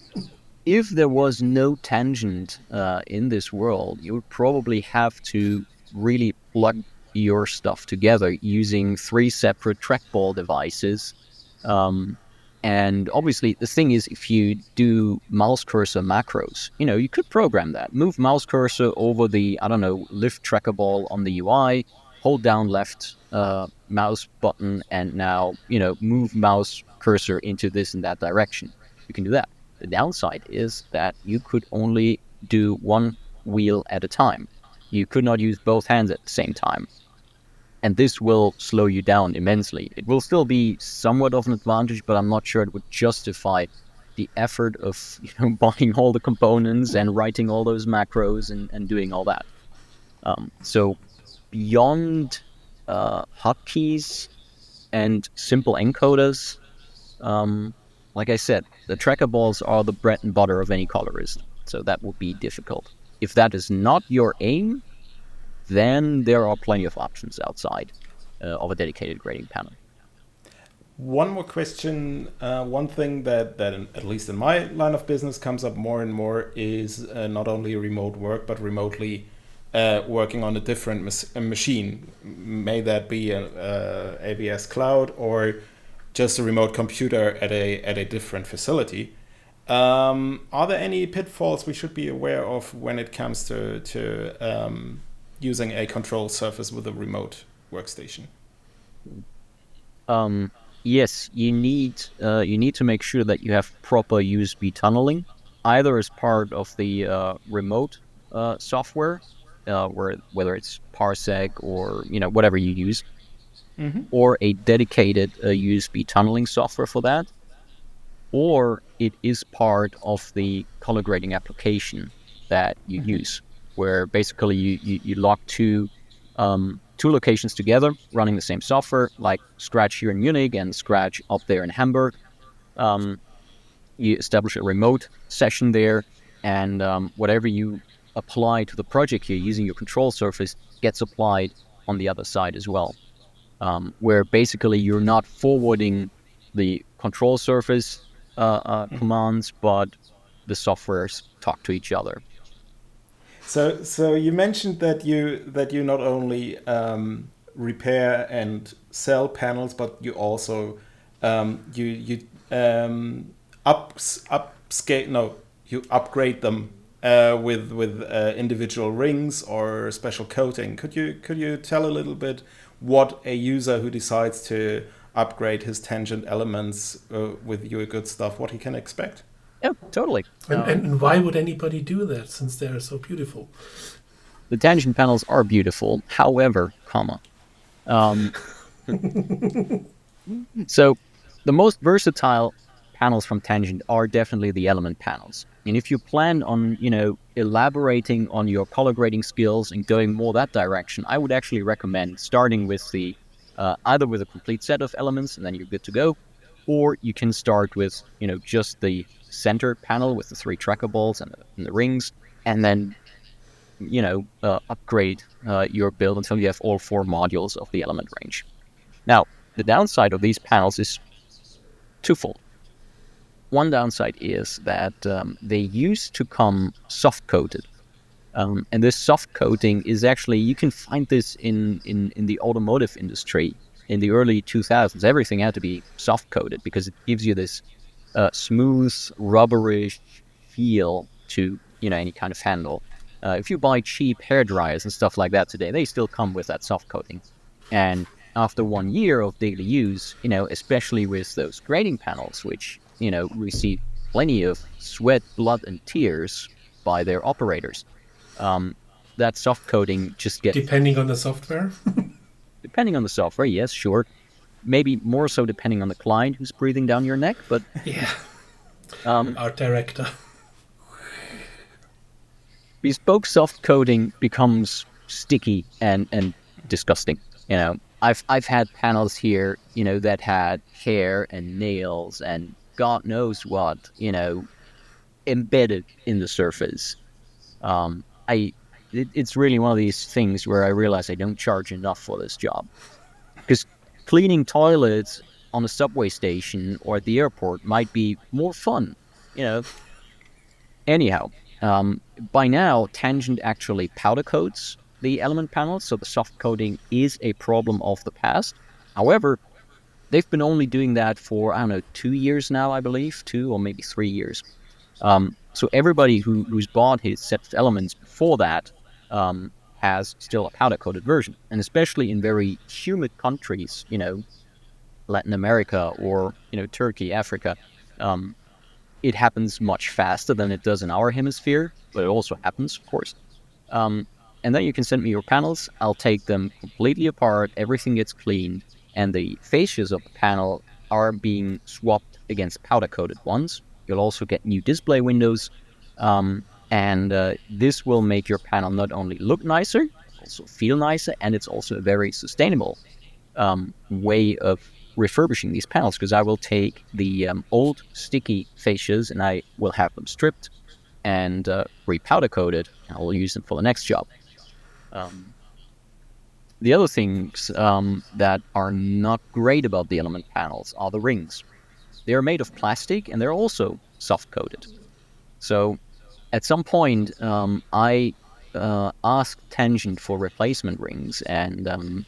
if there was no tangent in this world, you would probably have to really plug your stuff together using 3 separate trackball devices. And obviously, the thing is, if you do mouse cursor macros, you could program that. Move mouse cursor over the, lift tracker ball on the UI, hold down left mouse button, and now, move mouse cursor into this and that direction. You can do that. The downside is that you could only do one wheel at a time. You could not use both hands at the same time. And this will slow you down immensely. It will still be somewhat of an advantage, but I'm not sure it would justify the effort of buying all the components and writing all those macros and doing all that. So beyond hotkeys and simple encoders, like I said, the tracker balls are the bread and butter of any colorist. So that would be difficult. If that is not your aim, then there are plenty of options outside of a dedicated grading panel. One more question. One thing that at least in my line of business comes up more and more is not only remote work, but remotely working on a different machine. May that be an AWS cloud or just a remote computer at a different facility. Are there any pitfalls we should be aware of when it comes to using a control surface with a remote workstation? Yes, you need to make sure that you have proper USB tunneling, either as part of the remote software, whether it's Parsec or whatever you use, or a dedicated USB tunneling software for that, or it is part of the color grading application that you use, where basically you lock two locations together running the same software, like Scratch here in Munich and Scratch up there in Hamburg. You establish a remote session there, and whatever you apply to the project here using your control surface gets applied on the other side as well, where basically you're not forwarding the control surface commands, but the softwares talk to each other. So you mentioned that you not only repair and sell panels, but you also you upgrade them with individual rings or special coating. Could you tell a little bit what a user who decides to upgrade his tangent elements with your good stuff, what he can expect? Yeah, totally. And why would anybody do that, since they are so beautiful? The tangent panels are beautiful. However, so the most versatile panels from Tangent are definitely the element panels. And if you plan on, elaborating on your color grading skills and going more that direction, I would actually recommend starting with the either with a complete set of elements and then you're good to go, or you can start with, just the center panel with the 3 tracker balls and the rings, and then, upgrade your build until you have all 4 modules of the element range. Now, the downside of these panels is twofold. One downside is that they used to come soft-coated. And this soft coating is actually, you can find this in the automotive industry in the early 2000s. Everything had to be soft coated because it gives you this smooth, rubberish feel to any kind of handle. If you buy cheap hair dryers and stuff like that today, they still come with that soft coating. And after 1 year of daily use, especially with those grading panels, which, receive plenty of sweat, blood, and tears by their operators, that soft coating just gets, Depending on the software. depending on the software, yes, sure, maybe more so depending on the client who's breathing down your neck, but Yeah, um, art director. bespoke soft coating becomes sticky and disgusting. I've had panels here, that had hair and nails and God knows what, embedded in the surface. It's really one of these things where I realize I don't charge enough for this job, because cleaning toilets on a subway station or at the airport might be more fun, you know. Anyhow, by now, Tangent actually powder coats the element panels, so the soft coating is a problem of the past. However, they've been only doing that for, I don't know, 2 years now, I believe, 2 or maybe 3 years. So everybody who's bought his set of elements before that has still a powder coated version, and especially in very humid countries, Latin America or Turkey, Africa, um, it happens much faster than it does in our hemisphere, but it also happens, of course. Um, and then you can send me your panels. I'll take them completely apart. Everything gets cleaned, and the fascias of the panel are being swapped against powder-coated ones. You'll also get new display windows, and this will make your panel not only look nicer, also feel nicer, and it's also a very sustainable way of refurbishing these panels, because I will take the old sticky fascias and I will have them stripped and re-powder coated, and I'll use them for the next job. Um, the other things that are not great about the element panels are the rings. They're made of plastic and they're also soft coated. So at some point, I asked Tangent for replacement rings, and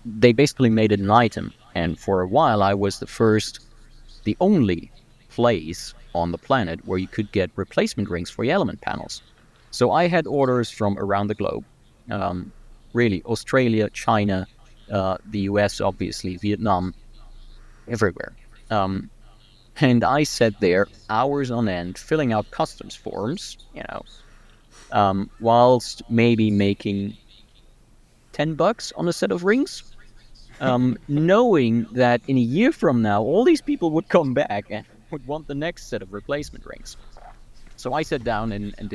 they basically made it an item. And for a while, I was the only place on the planet where you could get replacement rings for your element panels. So I had orders from around the globe, um, really Australia, China, the US, obviously, Vietnam, everywhere. Um, and I sat there hours on end filling out customs forms, whilst maybe making $10 on a set of rings, knowing that in a year from now, all these people would come back and would want the next set of replacement rings. So I sat down and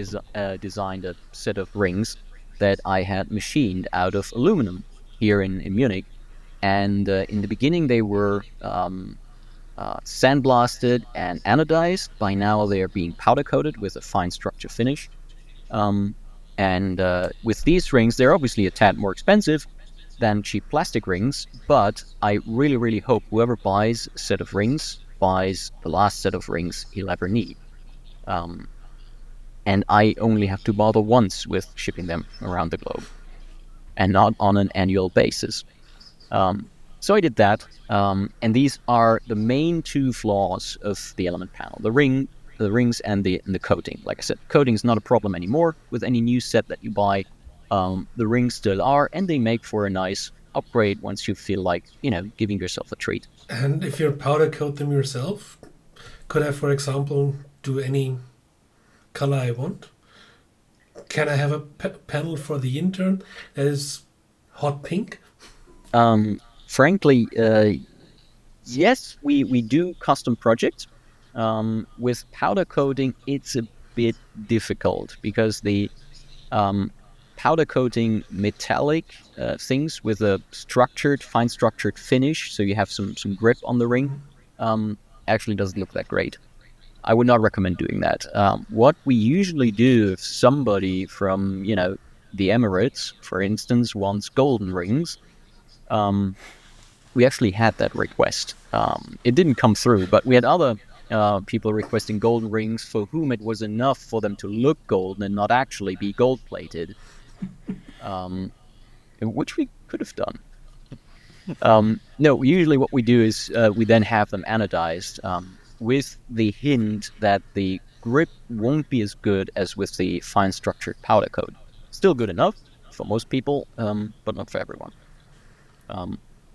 designed a set of rings that I had machined out of aluminum here in Munich. And in the beginning, they were sandblasted and anodized. By now, they are being powder coated with a fine structure finish. Um, and with these rings, they're obviously a tad more expensive than cheap plastic rings, but I really, really hope whoever buys a set of rings buys the last set of rings he'll ever need. Um, and I only have to bother once with shipping them around the globe, and not on an annual basis. Um, so I did that, and these are the main two flaws of the element panel: the rings, and the coating. Like I said, coating is not a problem anymore with any new set that you buy. The rings still are, and they make for a nice upgrade once you feel like giving yourself a treat. And if you powder coat them yourself, could I, for example, do any color I want? Can I have a panel for the intern that is hot pink? Frankly, yes, we do custom projects. With powder coating, it's a bit difficult because the um, powder coating metallic things with a fine structured finish, so you have some grip on the ring, actually doesn't look that great. I would not recommend doing that. What we usually do, if somebody from the Emirates, for instance, wants golden rings, um, we actually had that request. It didn't come through, but we had other people requesting golden rings for whom it was enough for them to look golden and not actually be gold plated, which we could have done. No, usually what we do is we then have them anodized, with the hint that the grip won't be as good as with the fine structured powder coat. Still good enough for most people, but not for everyone.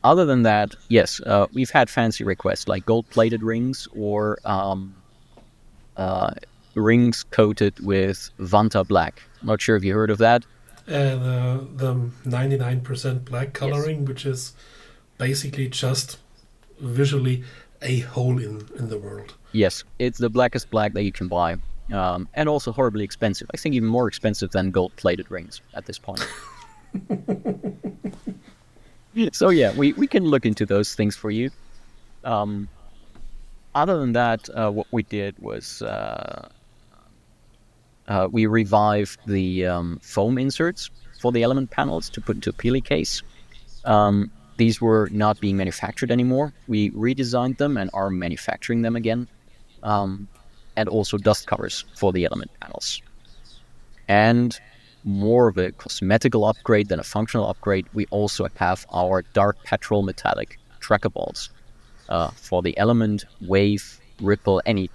Other than that, yes, we've had fancy requests like gold-plated rings or uh, rings coated with Vanta black. Not sure if you heard of that. The 99% black Yes. coloring, which is basically just visually a hole in the world. Yes, it's the blackest black that you can buy, and also horribly expensive. I think even more expensive than gold-plated rings at this point. So yeah, we can look into those things for you. Um, Other than that, what we did was we revived the foam inserts for the element panels to put into a Peely case. These were not being manufactured anymore. We redesigned them and are manufacturing them again. And also dust covers for the element panels. And more of a cosmetical upgrade than a functional upgrade, we also have our dark petrol metallic tracker balls for the element, wave, ripple, any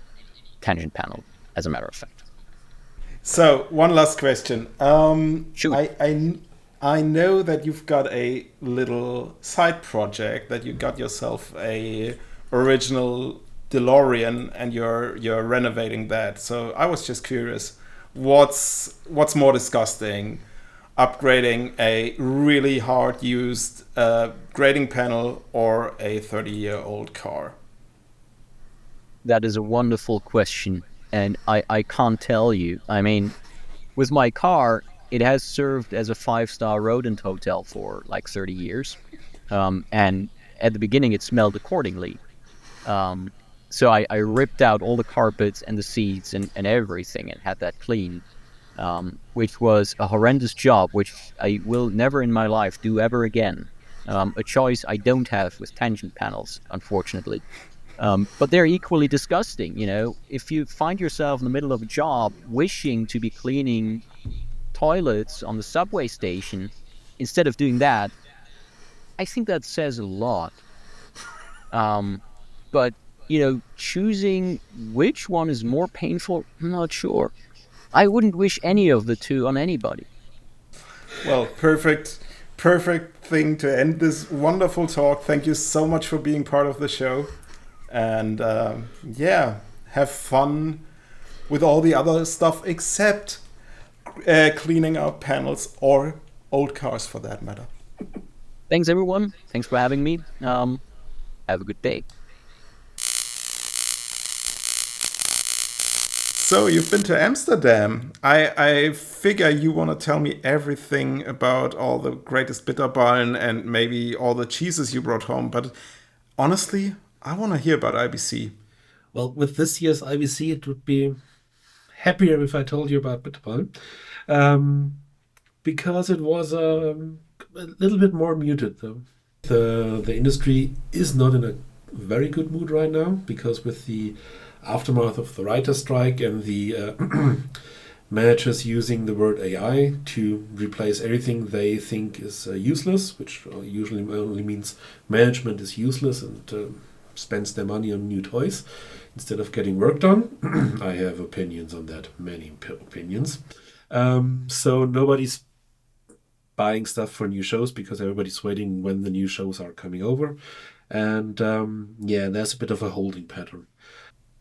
tangent panel, as a matter of fact. So one last question. Shoot. I know that you've got a little side project that you got yourself a original DeLorean and you're renovating that. So I was just curious, what's more disgusting, upgrading a really hard used grading panel or a 30-year-old car? That is a wonderful question. And I can't tell you. I mean, with my car, it has served as a 5-star Rodent hotel for like 30 years. And at the beginning, it smelled accordingly. Um, so I ripped out all the carpets and the seats and everything and had that clean, which was a horrendous job, which I will never in my life do ever again. A choice I don't have with tangent panels, unfortunately. But they're equally disgusting. You know, if you find yourself in the middle of a job wishing to be cleaning toilets on the subway station, instead of doing that, I think that says a lot. Um, but, you know, choosing which one is more painful, I'm not sure. I wouldn't wish any of the two on anybody. Well, perfect thing to end this wonderful talk. Thank you so much for being part of the show. And yeah, have fun with all the other stuff except cleaning out panels or old cars for that matter. Thanks, everyone. Thanks for having me. Have a good day. So you've been to Amsterdam. I figure you want to tell me everything about all the greatest bitterballen and maybe all the cheeses you brought home. But honestly, I want to hear about IBC. Well, with this year's IBC, it would be happier if I told you about Bitterballen, because it was a little bit more muted, though. The industry is not in a very good mood right now because with the aftermath of the writer strike and the managers using the word AI to replace everything they think is useless, which usually only means management is useless and spends their money on new toys instead of getting work done. I have opinions on that, many opinions. So nobody's buying stuff for new shows because everybody's waiting when the new shows are coming over. And yeah, there's a bit of a holding pattern.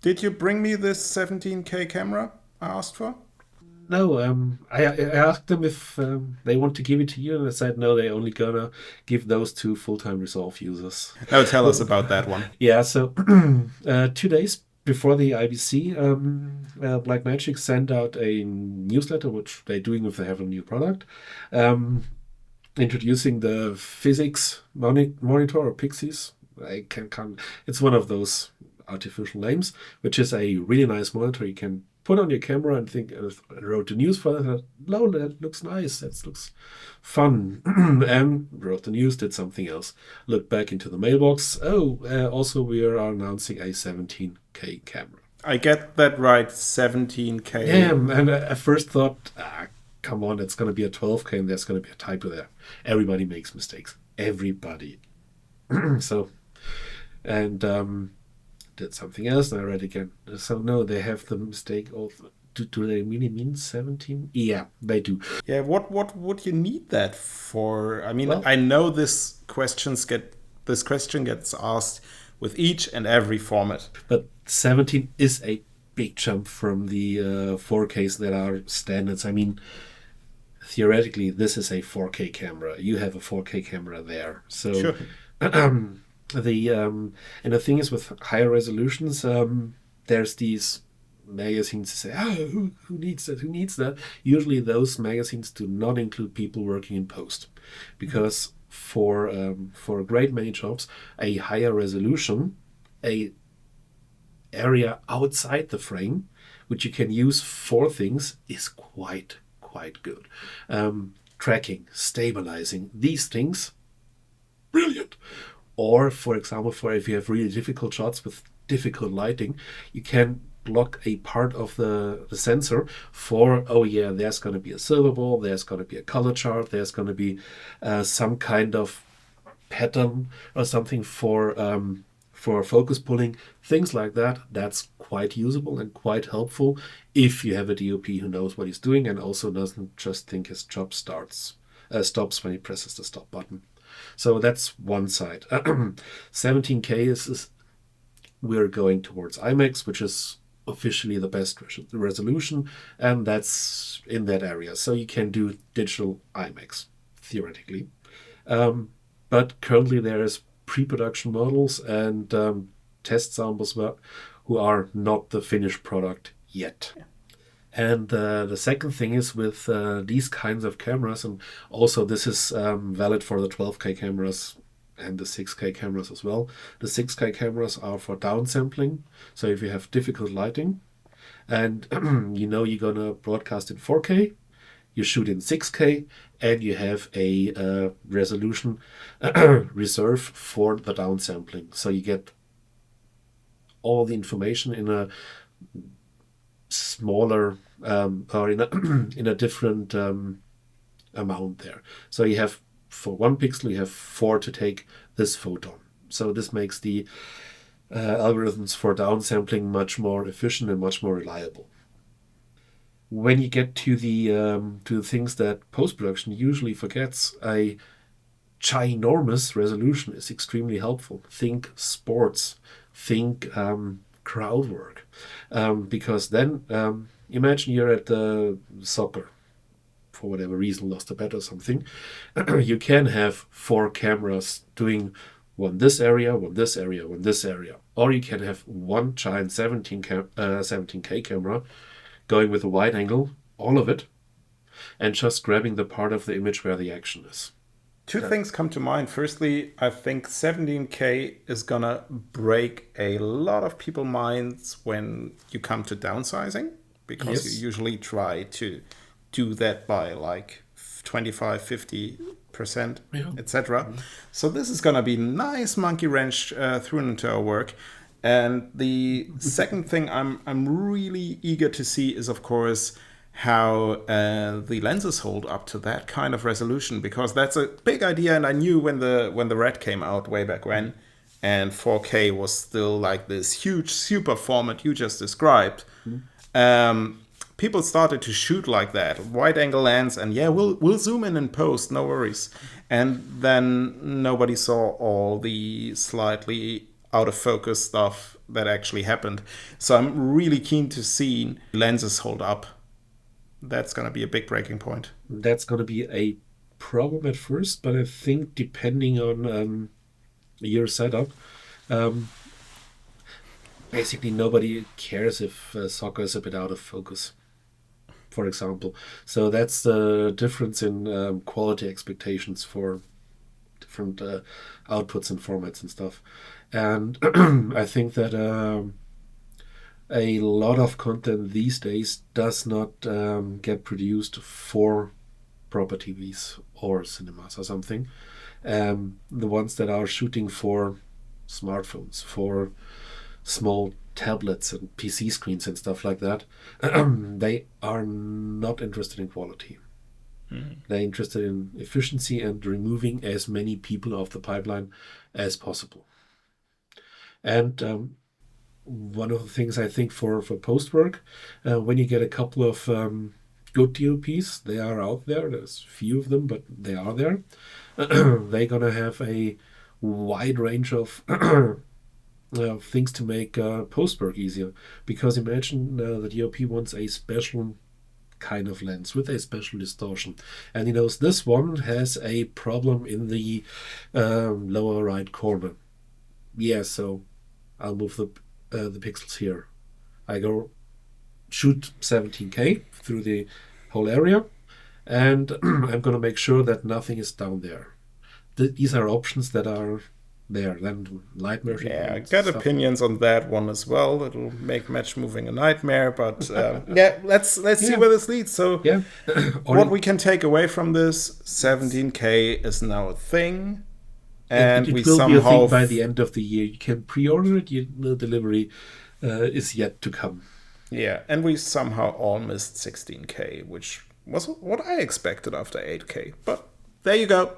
Did you bring me this 17K camera I asked for? No, I asked them if they want to give it to you, and they said no, they're only gonna give those to full-time Resolve users. Now tell us about that one. Yeah, so 2 days before the IBC, Blackmagics sent out a newsletter, which they're doing if they have a new product, introducing the physics monitor or Pixies. I can It's one of those artificial names, which is a really nice monitor you can put on your camera and think wrote the news for that. No, that looks nice. That looks fun. And wrote the news, did something else. Looked back into the mailbox. Also we are announcing a 17K camera. I get that right, 17K. Yeah, and I first thought, come on, it's going to be a 12K and there's going to be a typo there. Everybody makes mistakes. Everybody. So, and did something else and I read again. So no, they have the mistake of, do they really mean 17? Yeah, they do. Yeah, what would you need that for? I mean, Well- I know this questions get this question gets asked with each and every format. But 17 is a big jump from the 4Ks that are standards. I mean, theoretically, this is a 4K camera. You have a 4K camera there. So Sure. and the thing is, with higher resolutions, there's these magazines that say, oh, who needs that? Who needs that? Usually those magazines do not include people working in post, because for a great many jobs, a higher resolution, a area outside the frame, which you can use for things, is quite good. Tracking, stabilizing, these things, brilliant. Or, for example, for if you have really difficult shots with difficult lighting, you can block a part of the sensor for, oh yeah, there's going to be a silver ball, there's going to be a color chart, there's going to be some kind of pattern or something for focus pulling, things like that. That's quite usable and quite helpful if you have a DOP who knows what he's doing and also doesn't just think his job stops when he presses the stop button. So that's one side. 17K is we're going towards IMAX, which is officially the best resolution, and that's in that area. So you can do digital IMAX, theoretically. But currently there is pre-production models and test samples who are not the finished product yet. Yeah. And the second thing is with these kinds of cameras, and also this is valid for the 12K cameras and the 6K cameras as well. The 6K cameras are for downsampling. So if you have difficult lighting and you know you're going to broadcast in 4K, you shoot in 6K, and you have a resolution reserve for the downsampling. So you get all the information in a smaller or in a different amount there. So you have, for 1 pixel, you have 4 to take this photon. So this makes the algorithms for downsampling much more efficient and much more reliable. When you get to the things that post-production usually forgets, a ginormous resolution is extremely helpful. Think sports, think crowd work, because then imagine you're at the soccer, for whatever reason, lost a bet or something. You can have 4 cameras doing one this area, one this area, one this area, or you can have one giant 17K camera going with a wide angle, all of it, and just grabbing the part of the image where the action is. Two things come to mind. Firstly, I think 17K is gonna break a lot of people's minds when you come to downsizing, because you usually try to do that by like 25, 50%, etc. So this is gonna be nice monkey wrench thrown into our work. And the second thing I'm really eager to see is, of course, how the lenses hold up to that kind of resolution, because that's a big idea. And I knew when the Red came out way back when, and 4K was still like this huge super format you just described. People started to shoot like that, wide angle lens, and we'll zoom in post, no worries. And then nobody saw all the slightly out of focus stuff that actually happened. So I'm really keen to see lenses hold up. That's going to be a big breaking point. That's going to be a problem at first, but I think depending on your setup, basically nobody cares if soccer is a bit out of focus, for example. So that's the difference in quality expectations for different outputs and formats and stuff. And I think that a lot of content these days does not get produced for proper TVs or cinemas or something. The ones that are shooting for smartphones, for small tablets and PC screens and stuff like that, they are not interested in quality. They're interested in efficiency and removing as many people off the pipeline as possible. And one of the things I think for post work, when you get a couple of good DOPs, they are out there. There's a few of them, but they are there. They're gonna have a wide range of things to make post-work easier. Because imagine the DOP wants a special kind of lens with a special distortion, and he knows this one has a problem in the lower right corner. Yeah, so I'll move the pixels here. I go shoot 17K through the whole area, and I'm going to make sure that nothing is down there. These are options that are there. Then light merging. Yeah, I got opinions on that one as well. It'll make match moving a nightmare, but yeah, let's see where this leads. So yeah. what we can take away from this, 17K is now a thing. And it we will somehow be a thing by the end of the year. You can pre-order it. The delivery is yet to come. Yeah, and we somehow all missed 16K, which was what I expected after 8K. But there you go.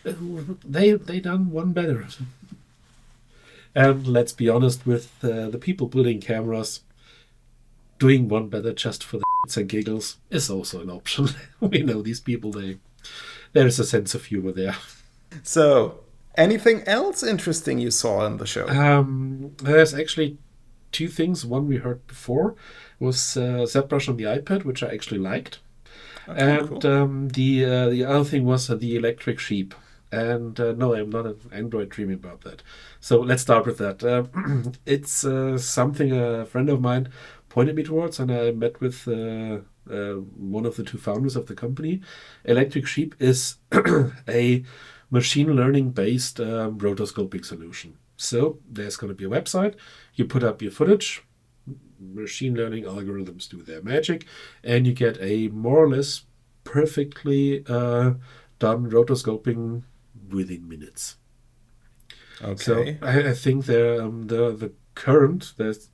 They done one better. And let's be honest with the people building cameras, doing one better just for the shits and giggles is also an option. We know these people. There is a sense of humor there. So, anything else interesting you saw in the show? There's actually two things. One we heard before was ZBrush on the iPad, which I actually liked. Okay, and cool. The other thing was the electric sheep. And no, I'm not an Android dreaming about that. So let's start with that. It's something a friend of mine pointed me towards, and I met with one of the two founders of the company. Electric Sheep is a machine learning based rotoscoping solution. So there's going to be a website. You put up your footage. Machine learning algorithms do their magic, and you get a more or less perfectly done rotoscoping within minutes. Okay. So I think the current, there's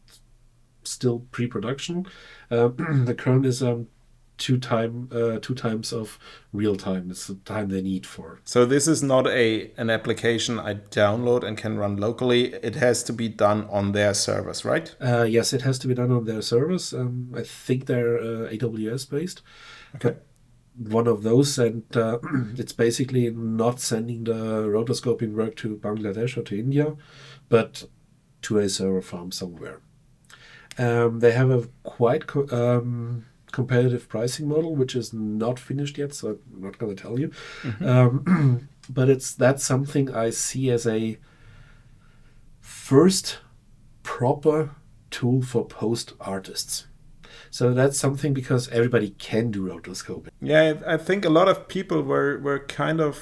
still pre-production. The current is two times of real time. It's the time they need for. So this is not an application I download and can run locally. It has to be done on their servers, right? Yes, it has to be done on their servers. I think they're AWS based. Okay. But one of those, and it's basically not sending the rotoscoping work to Bangladesh or to India, but to a server farm somewhere. They have a quite competitive pricing model, which is not finished yet, so I'm not going to tell you. Mm-hmm. But that's something I see as a first proper tool for post artists. So that's something, because everybody can do rotoscoping. Yeah, I think a lot of people were kind of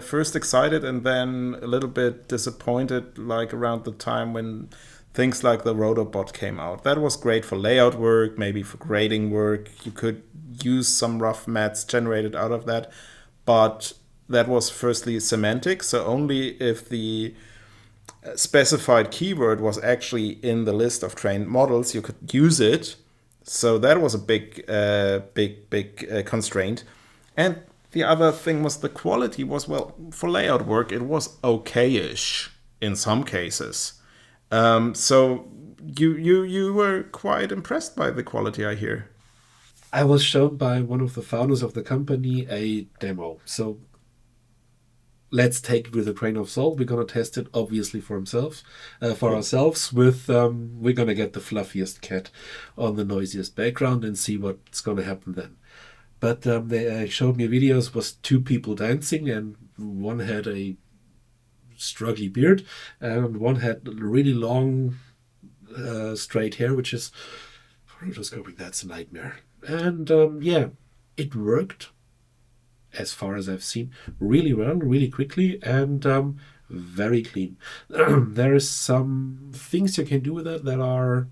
first excited and then a little bit disappointed, like around the time when things like the Rotobot came out. That was great for layout work, maybe for grading work. You could use some rough mats generated out of that. But that was firstly semantic. So only if the specified keyword was actually in the list of trained models, you could use it. So that was a big constraint. And the other thing was the quality was, well, for layout work, it was okay-ish in some cases. So you were quite impressed by the quality, I hear. I was shown by one of the founders of the company a demo. So let's take it with a grain of salt. We're going to test it, obviously, for ourselves. With we're going to get the fluffiest cat on the noisiest background and see what's going to happen then. But they showed me videos, was two people dancing, and one had a struggly beard, and one had really long straight hair, which is, for rotoscoping, that's a nightmare. And yeah, it worked, as far as I've seen, really well, really quickly, and very clean. There is some things you can do with it that are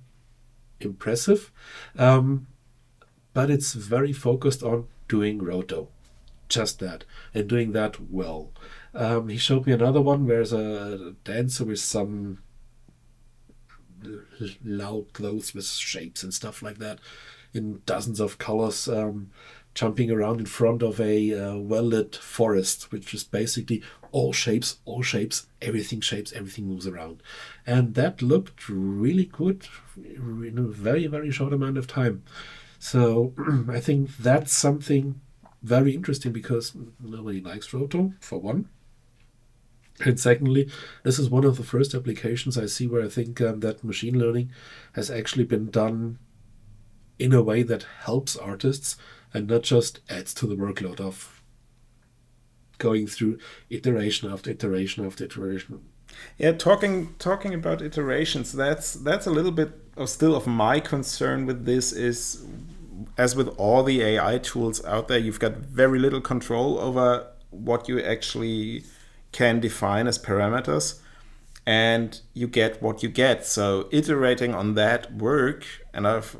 impressive, but it's very focused on doing roto, just that, and doing that well. He showed me another one where there's a dancer with some loud clothes with shapes and stuff like that in dozens of colors, jumping around in front of a well-lit forest, which is basically all shapes, everything shapes, everything moves around. And that looked really good in a very, very short amount of time. So I think that's something very interesting, because nobody likes Roto, for one. And secondly, this is one of the first applications I see where I think that machine learning has actually been done in a way that helps artists and not just adds to the workload of going through iteration after iteration after iteration. Yeah, talking about iterations, that's a little bit of still of my concern with this is, as with all the AI tools out there, you've got very little control over what you actually can define as parameters, and you get what you get. So iterating on that work, and I've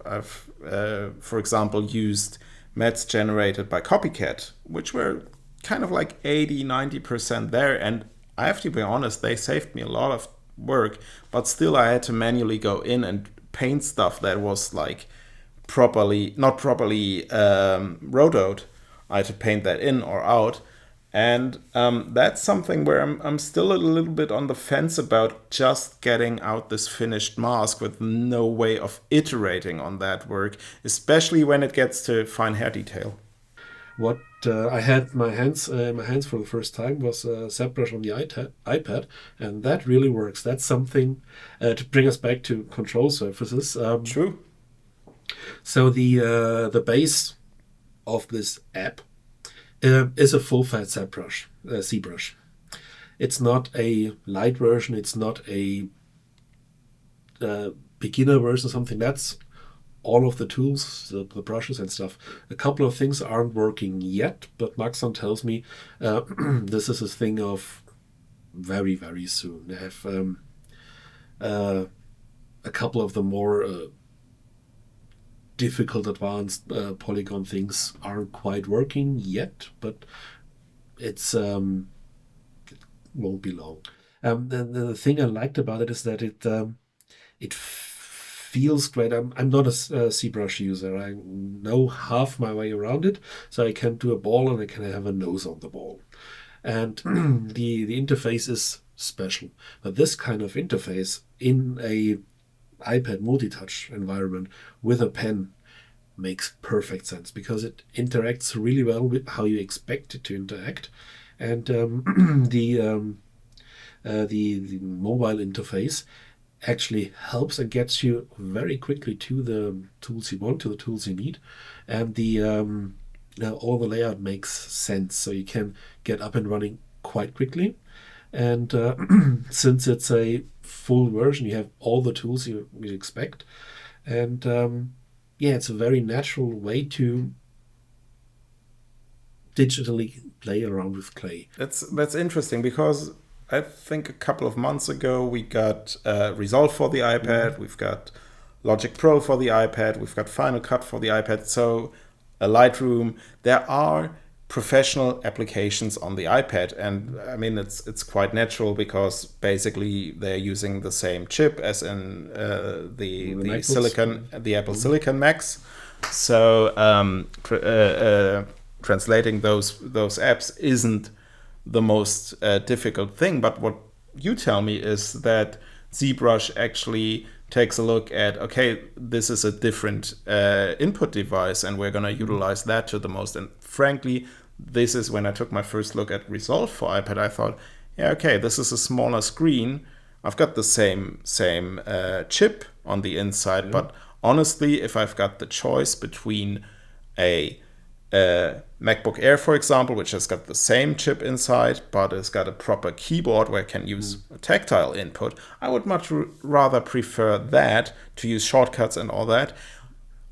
for example used mats generated by Copycat, which were kind of like 80-90% there, and I have to be honest, they saved me a lot of work, but still I had to manually go in and paint stuff that was like not properly rotoed. I had to paint that in or out. And that's something where I'm still a little bit on the fence about just getting out this finished mask with no way of iterating on that work, especially when it gets to fine hair detail. What I had my hands for the first time was ZBrush on the iPad, and that really works. That's something to bring us back to control surfaces. True. So the base of this app is a full-fat ZBrush. It's not a light version. It's not a beginner version, something. That's all of the tools, the brushes and stuff. A couple of things aren't working yet, but Maxon tells me this is a thing of very, very soon. They have a couple of the more difficult advanced polygon things aren't quite working yet, but it won't be long. The thing I liked about it is that it feels great. I'm not a ZBrush user. I know half my way around it, so I can do a ball and I can have a nose on the ball. And the interface is special. But this kind of interface in a iPad multi-touch environment with a pen makes perfect sense because it interacts really well with how you expect it to interact. And the mobile interface actually helps and gets you very quickly to the tools you want, to the tools you need, and all the layout makes sense, so you can get up and running quite quickly. And since it's a full version, you have all the tools you expect, and it's a very natural way to digitally play around with clay. That's interesting because I think a couple of months ago we got Resolve for the iPad, we've got Logic Pro for the iPad, we've got Final Cut for the iPad, so a Lightroom. There are professional applications on the iPad, and I mean it's quite natural because basically they're using the same chip as in the Silicon, the Apple Silicon Macs. So translating those apps isn't the most difficult thing, but what you tell me is that ZBrush actually takes a look at, okay, this is a different input device and we're going to utilize that to the most. And frankly, this is when I took my first look at Resolve for iPad. I thought, yeah, okay, this is a smaller screen. I've got the same chip on the inside, but honestly, if I've got the choice between a MacBook Air, for example, which has got the same chip inside, but it's got a proper keyboard where I can use a tactile input, I would much rather prefer that to use shortcuts and all that.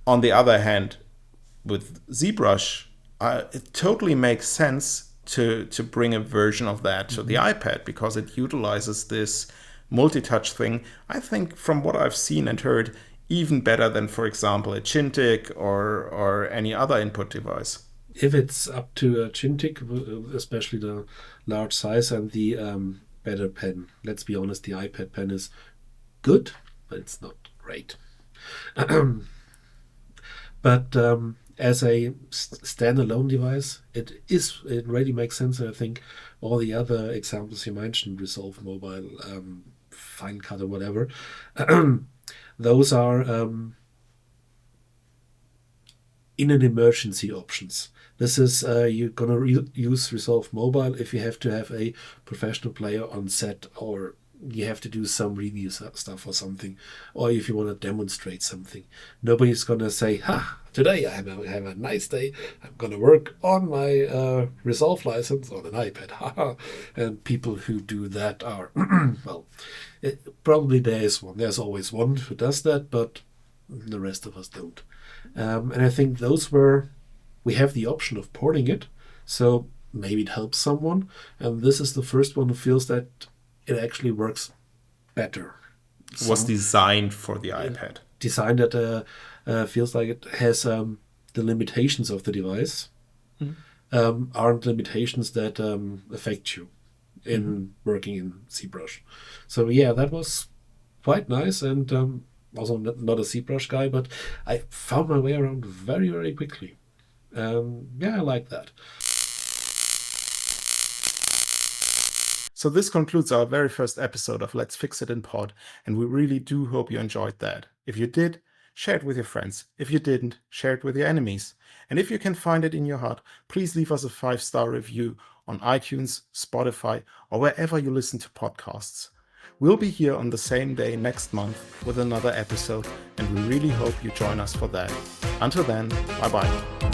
On the other hand, with ZBrush, it totally makes sense to bring a version of that to the iPad because it utilizes this multi-touch thing, I think, from what I've seen and heard, even better than, for example, a Cintiq or any other input device. If it's up to a Cintiq, especially the large size and the better pen, let's be honest, the iPad pen is good, but it's not great. But as a standalone device, it really makes sense. And I think all the other examples you mentioned, Resolve Mobile, Fine Cut or whatever, those are in an emergency options. This is you're gonna use Resolve Mobile if you have to have a professional player on set, or you have to do some review stuff or something, or if you want to demonstrate something. Nobody's gonna say, "Ha! Today I have a nice day. I'm gonna work on my Resolve license on an iPad." Haha! And people who do that are well, probably there's always one who does that, but the rest of us don't. And I think we have the option of porting it, so maybe it helps someone. And this is the first one who feels that it actually works better. Was designed for the iPad. Designed that feels like it has the limitations of the device aren't limitations that affect you in working in ZBrush. So yeah, that was quite nice, and also not a ZBrush guy, but I found my way around very, very quickly. Yeah, I like that. So this concludes our very first episode of Let's Fix It in Pod, and we really do hope you enjoyed that. If you did, share it with your friends. If you didn't, share it with your enemies. And if you can find it in your heart, please leave us a 5-star review on iTunes, Spotify, or wherever you listen to podcasts. We'll be here on the same day next month with another episode, and we really hope you join us for that. Until then, bye-bye.